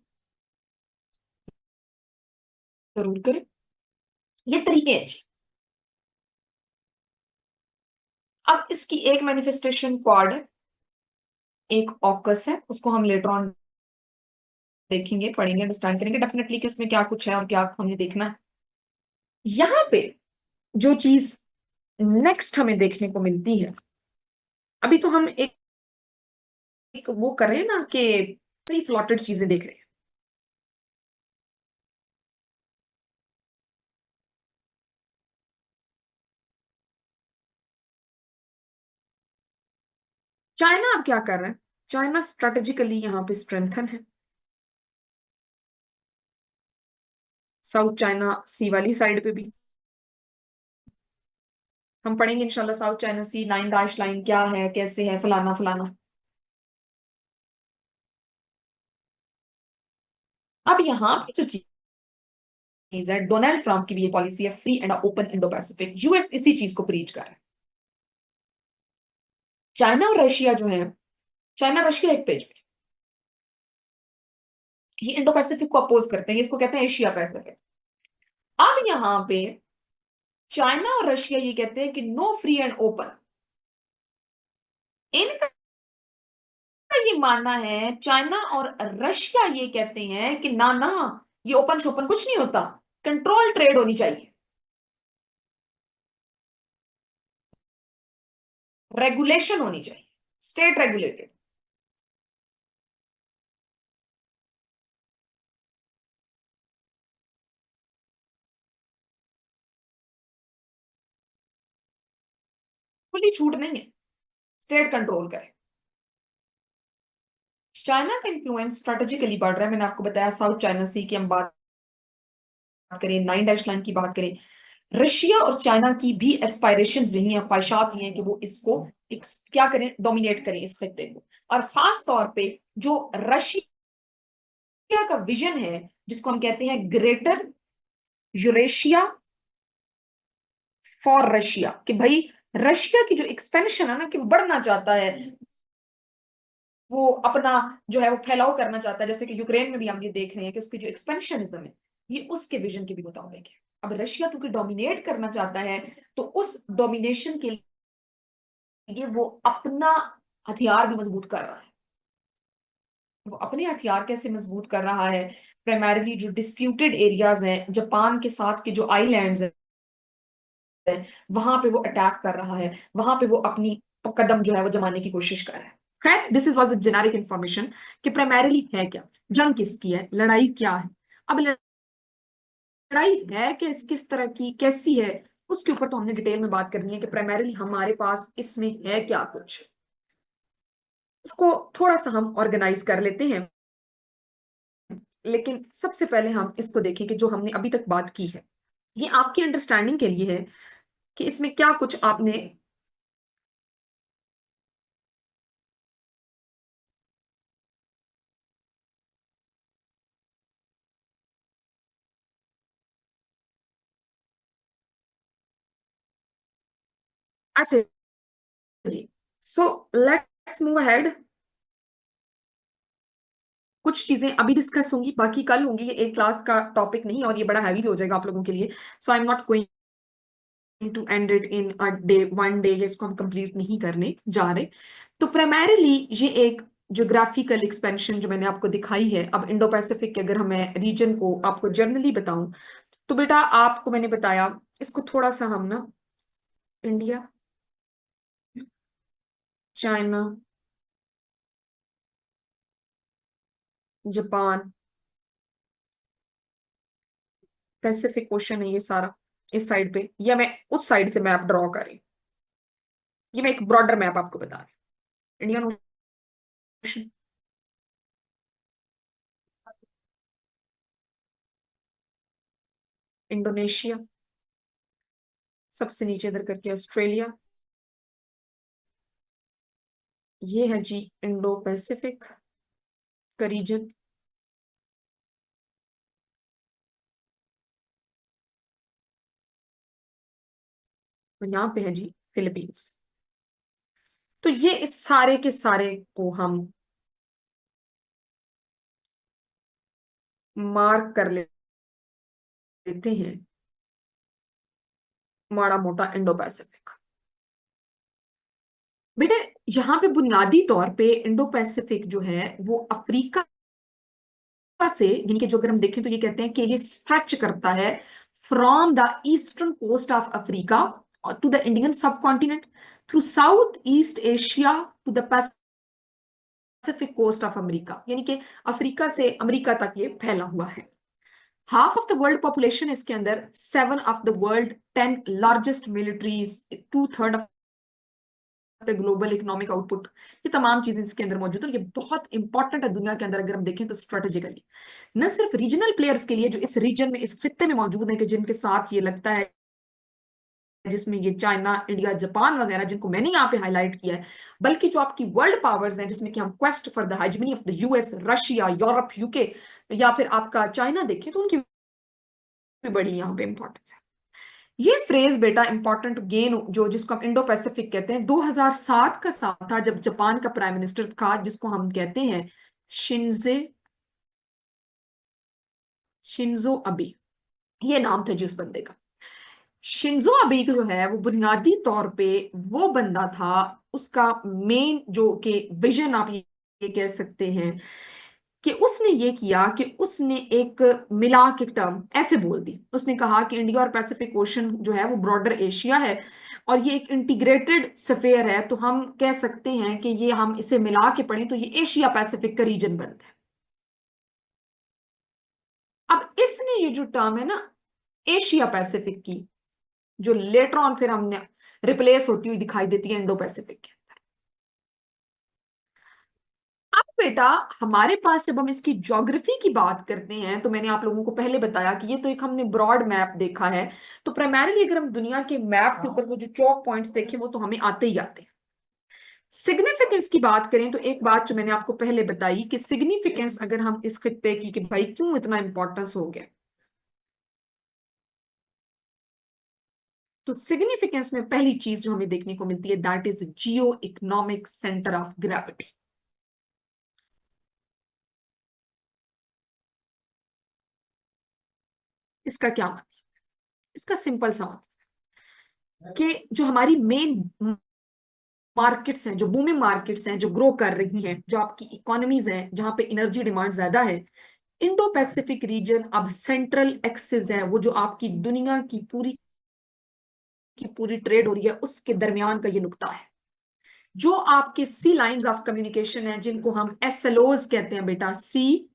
जरूर करें। ये तरीके हैं जी। अब इसकी एक मैनिफेस्टेशन क्वाड है, एक ऑकस है, उसको हम लेटर ऑन देखेंगे, पढ़ेंगे, अंडरस्टैंड करेंगे डेफिनेटली कि उसमें क्या कुछ है और क्या हमें देखना है। यहां पे जो चीज नेक्स्ट हमें देखने को मिलती है, अभी तो हम एक वो कर रहे हैं ना कि फ्री फ्लॉटेड चीजें देख रहे हैं। चाइना अब क्या कर रहा है? चाइना स्ट्रेटेजिकली यहां पे स्ट्रेंथन है, साउथ चाइना सी वाली साइड पे भी हम पढ़ेंगे इंशाल्लाह। साउथ चाइना सी, 9 लाइन क्या है, कैसे है, फलाना फलाना। अब यहाँ पे जो चीज है, डोनाल्ड ट्रंप की भी ये पॉलिसी है, free and open Indo Pacific. US इसी चीज को प्रीच कर रहा है। चाइना और रशिया जो है, चाइना रशिया एक पेज पे, ये इंडो पैसिफिक को अपोज करते हैं, इसको कहते हैं एशिया पैसिफिक। अब यहां पे चाइना और रशिया ये कहते हैं कि नो फ्री एंड ओपन। इनका ये मानना है, चाइना और रशिया ये कहते हैं कि ना ना, ये ओपन शोपन कुछ नहीं होता, कंट्रोल ट्रेड होनी चाहिए, रेगुलेशन होनी चाहिए, स्टेट रेगुलेटेड। खुली छूट नहीं है, स्टेट कंट्रोल करे। चाइना का इंफ्लुएंस स्ट्रेटेजिकली बढ़ रहा है। मैंने आपको बताया साउथ चाइना सी की हम बात करें, 9 लाइन की बात करें, रशिया और चाइना की भी एस्पायरेशंस रही हैं, ख्वाहिशात रही हैं कि वो इसको क्या करें, डोमिनेट करें इस खत्ते को। और खास तौर पे जो रशिया का विजन है, जिसको हम कहते हैं ग्रेटर यूरेशिया फॉर रशिया, कि भाई रशिया की जो एक्सपेंशन है ना, कि वो बढ़ना चाहता है, वो अपना जो है वो फैलाव करना चाहता है, जैसे कि यूक्रेन में भी हम ये देख रहे हैं कि उसकी जो एक्सपेंशनिज्म है, ये उसके विजन के भी मुताबिक है। अब रशिया क्योंकि डोमिनेट करना चाहता है, तो उस डोमिनेशन के लिए वो अपना हथियार भी मजबूत कर रहा है। वो अपने हथियार कैसे मजबूत कर रहा है? प्राइमरली जो डिस्प्यूटेड एरियाज हैं, जापान के साथ के जो आइलैंड्स हैं, वहां पे वो अटैक कर रहा है, वहां पे वो अपनी कदम जो है वो जमाने की कोशिश कर रहा है। खैर, this is was a generic information कि प्राइमरली है क्या, जंग किसकी है, लड़ाई क्या है। अब लड़ाई है किस तरह की, कैसी है, उसके ऊपर तो हमने डिटेल में बात करनी है कि प्राइमरली हमारे पास इसमें है क्या कुछ। उसको थोड़ा सा हम ऑर्गेनाइज कर लेते हैं, लेकिन सबसे पहले हम इसको देखें कि जो हमने अभी तक बात की है, ये आपकी अंडरस्टैंडिंग के लिए है कि इसमें क्या कुछ आपने अच्छा जी। So let's move ahead. कुछ चीजें अभी डिस्कस होंगी, बाकी कल होंगी, ये एक क्लास का टॉपिक नहीं और ये बड़ा हैवी भी हो जाएगा आप लोगों के लिए। So I am not going to end it in a day, one day, इसको हम कंप्लीट नहीं करने जा रहे। तो प्राइमरीली ये एक ज्योग्राफिकल एक्सपेंशन जो मैंने आपको दिखाई है। अब इंडो पैसिफिक के अगर हमें रीजन को आपको जनरली बताऊं, तो बेटा आपको मैंने बताया, इसको थोड़ा सा हम ना India, China, Japan, Pacific ocean है ये सारा, इस साइड पे, या मैं उस साइड से मैप ड्रॉ कर रही हूँ? ये मैं एक ब्रॉडर मैप आपको बता रही हूँ। इंडियन ओशन, इंडोनेशिया, सबसे नीचे इधर करके ऑस्ट्रेलिया, ये है जी इंडो पैसिफिक का रीजन, और यहाँ पे है जी फिलीपींस। तो ये इस सारे के सारे को हम मार्क कर लेते हैं माड़ा मोटा इंडो पैसिफिक। बेटे यहाँ पे बुनियादी तौर पे इंडो पैसिफिक जो है वो अफ्रीका से, यानी कि जो अगर हम देखें तो ये कहते हैं कि ये स्ट्रेच करता है from the eastern coast of Africa to the Indian subcontinent, through south east Asia to the Pacific coast of America, यानी कि अफ्रीका से अमेरिका तक ये फैला हुआ है। Half of the world population इसके अंदर, 7 of the world 10 largest militaries, 2/3 of the global economic output, ये तमाम चीजें इसके अंदर मौजूद है। ये बहुत इंपॉर्टेंट है दुनिया के अंदर अगर हम देखें तो स्ट्रेटेजिकली, न सिर्फ रीजनल प्लेयर्स के लिए जो इस रीजन में, इस खित्ते में मौजूद है, कि जिनके साथ ये लगता है, जिसमें ये चाइना, इंडिया, जापान वगैरह जिनको मैंने यहाँ पे हाईलाइट किया है, बल्कि जो आपकी वर्ल्ड पावर्स हैं जिसमें कि हम quest for the hegemony of the US, Russia, Europe, UK, या फिर आपका चाइना देखें, तो उनकी भी बड़ी यहाँ पे इंपॉर्टेंस है। ये फ्रेज बेटा इंपॉर्टेंट गेन जो, जिसको हम इंडो पैसिफिक कहते हैं, 2007 का साल था जब जापान का प्राइम मिनिस्टर था, जिसको हम कहते हैं शिंजो अबे, ये नाम था जिस बंदे का। शिंजो अबे जो है वो बुनियादी तौर पे वो बंदा था, उसका मेन जो कि विजन आप ये कह सकते हैं कि उसने ये किया कि उसने एक मिलाक, एक टर्म ऐसे बोल दी, उसने कहा कि इंडिया और पैसिफिक ओशन जो है वो ब्रॉडर एशिया है और ये एक इंटीग्रेटेड स्फीयर है, तो हम कह सकते हैं कि ये, हम इसे मिला के पढ़ें तो ये एशिया पैसिफिक का रीजन बनता है। अब इसने ये जो टर्म है ना एशिया पैसिफिक की, जो लेटर ऑन फिर हमने रिप्लेस होती हुई दिखाई देती है इंडो पैसिफिक के। अब बेटा हमारे पास जब हम इसकी ज्योग्राफी की बात करते हैं, तो मैंने आप लोगों को पहले बताया कि ये तो एक हमने ब्रॉड मैप देखा है, तो प्राइमरीली अगर हम दुनिया के मैप के ऊपर वो जो चौक पॉइंट्स देखें वो तो हमें आते ही आते हैं। सिग्निफिकेंस की बात करें तो एक बात जो मैंने आपको पहले बताई कि सिग्निफिकेंस अगर हम इस खित्ते की, कि भाई क्यों इतना इंपॉर्टेंस हो गया, तो सिग्निफिकेंस में पहली चीज जो हमें देखने को मिलती है that is Jio economic centre of gravity. इसका क्या मतलब? इसका सिंपल सा मतलब कि जो हमारी मेन मार्केट्स हैं, जो बूमिंग मार्केट्स हैं, जो ग्रो कर रही हैं, जो आपकी इकोनॉमीज हैं जहां पे एनर्जी डिमांड ज्यादा है, इंडो पैसिफिक रीजन अब सेंट्रल एक्सिस है, वो जो आपकी दुनिया की पूरी ट्रेड हो रही है उसके दरमियान का ये नुक्ता है। जो आपके सी लाइंस ऑफ कम्युनिकेशन है, जिनको हम SLOs कहते हैं बेटा, sea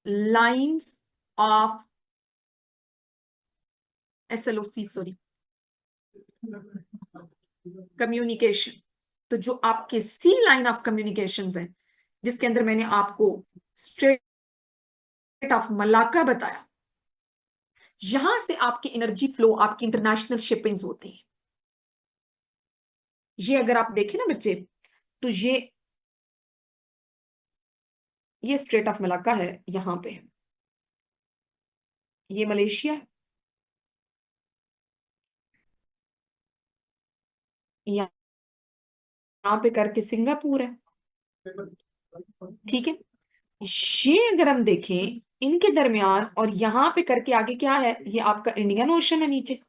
lines of SLOC, sorry, communication. तो जो आपके सी लाइन ऑफ कम्युनिकेशंस हैं, जिसके अंदर मैंने आपको स्ट्रेट ऑफ मलाक्का बताया, यहां से आपकी एनर्जी फ्लो, आपकी इंटरनेशनल शिपिंग्स होती हैं। ये अगर आप देखें ना बच्चे, तो ये स्ट्रेट ऑफ मलाक्का है, यहां पे ये मलेशिया है, यहाँ पे करके सिंगापुर है, ठीक है। ये अगर हम देखें इनके दरमियान और यहाँ पे करके आगे क्या है, ये आपका इंडियन ओशन है नीचे,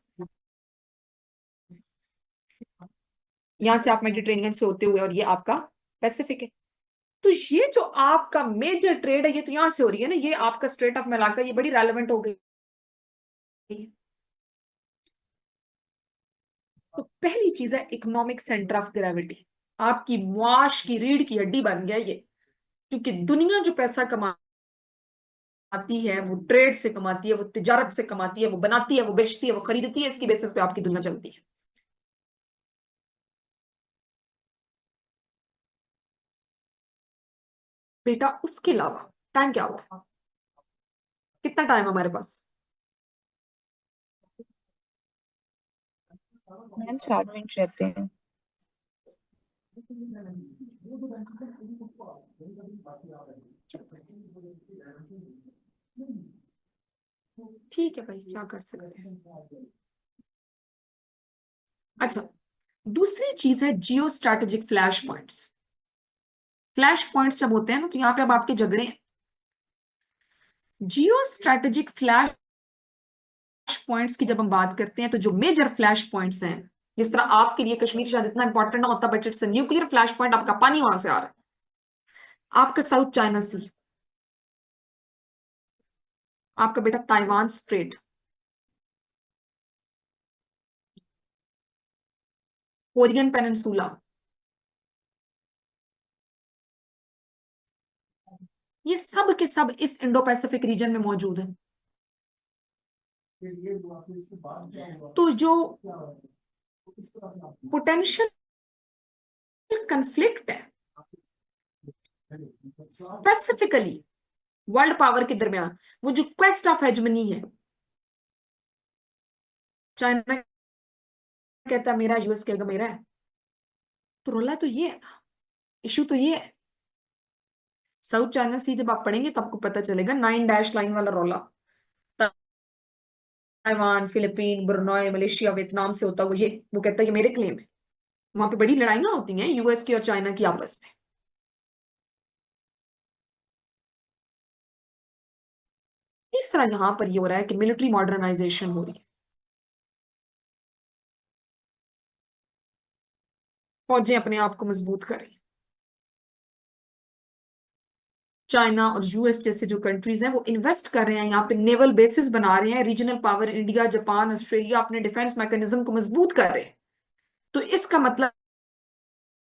यहां से आप मेडिटेरेनियन से होते हुए, और ये आपका पैसिफिक है। तो ये जो आपका मेजर ट्रेड है ये तो यहां से हो रही है ना, ये आपका स्ट्रेट ऑफ मलाक्का, ये बड़ी रेलेवेंट हो गई। तो पहली चीज है इकोनॉमिक सेंटर ऑफ ग्रेविटी, आपकी मुआश की रीढ़ की हड्डी बन गया ये, क्योंकि दुनिया जो पैसा कमा कमाती है, वो ट्रेड से कमाती है, वो तिजारत से कमाती है, वो बनाती है, वो बेचती है, वो खरीदती है, इसकी बेसिस पे आपकी दुनिया चलती है। बेटा उसके अलावा टाइम क्या होगा, कितना टाइम हमारे पास? मैम 4 मिनट रहते हैं। ठीक है भाई, क्या कर सकते हैं। अच्छा, दूसरी चीज है geostrategic flash points. Flash points जब होते हैं ना, तो यहाँ पे अब आपके झगड़े हैं। जियो स्ट्रैटेजिक फ्लैश पॉइंट्स की जब हम बात करते हैं, तो जो मेजर फ्लैश पॉइंट्स हैं, जिस तरह आपके लिए कश्मीर शायद इतना इंपॉर्टेंट ना होता, but it's nuclear flash point, आपका पानी वहां से आ रहा है, आपका साउथ चाइना सी, आपका बेटा ताइवान स्ट्रेट, कोरियन पेनिनसुला, ये सब के सब इस इंडो पैसिफिक रीजन में मौजूद है। तो जो पोटेंशियल कंफ्लिक्ट है स्पेसिफिकली वर्ल्ड पावर के दरमियान, वो जो क्वेस्ट ऑफ हेजमनी है, चाइना कहता है मेरा, यूएस कहेगा मेरा है, तो रोला तो ये है ना, इशू तो ये है। साउथ चाइना सी जब आप पढ़ेंगे तो आपको पता चलेगा, 9 डैश लाइन वाला रोला Taiwan, Philippine, Brunei, Malaysia, Vietnam से होता हुआ ये, वो कहता है ये मेरे क्लेम है। वहां पे बड़ी लड़ाइयां होती हैं यूएस की और चाइना की आपस में। इस तरह यहां पर ये हो रहा है कि मिलिट्री मॉडर्नाइजेशन हो रही है, फौजें अपने आप को मजबूत करें। चाइना और यूएस जैसे जो कंट्रीज हैं वो इन्वेस्ट कर रहे हैं यहाँ पे, नेवल बेसिस बना रहे हैं, regional power, India, Japan, Australia अपने डिफेंस मैकेनिज्म को मजबूत कर रहे हैं। तो इसका मतलब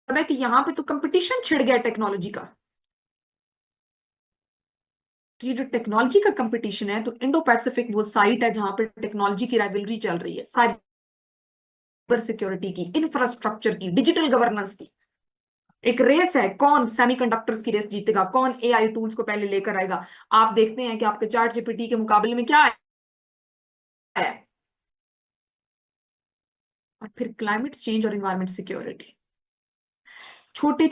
है कि यहाँ पे तो कंपटीशन छिड़ गया टेक्नोलॉजी का। तो ये जो टेक्नोलॉजी का कंपटीशन है, तो इंडो पैसिफिक वो साइट है जहां पे टेक्नोलॉजी की राइवलरी चल रही है, साइबर सिक्योरिटी की, इंफ्रास्ट्रक्चर की, डिजिटल गवर्नेंस की। एक रेस है, कौन सेमीकंडक्टर्स की रेस जीतेगा, कौन एआई टूल्स को पहले लेकर आएगा। आप देखते हैं कि आपके चैट जीपीटी के मुकाबले में क्या है, और फिर क्लाइमेट चेंज और इन्वायरमेंट सिक्योरिटी। छोटे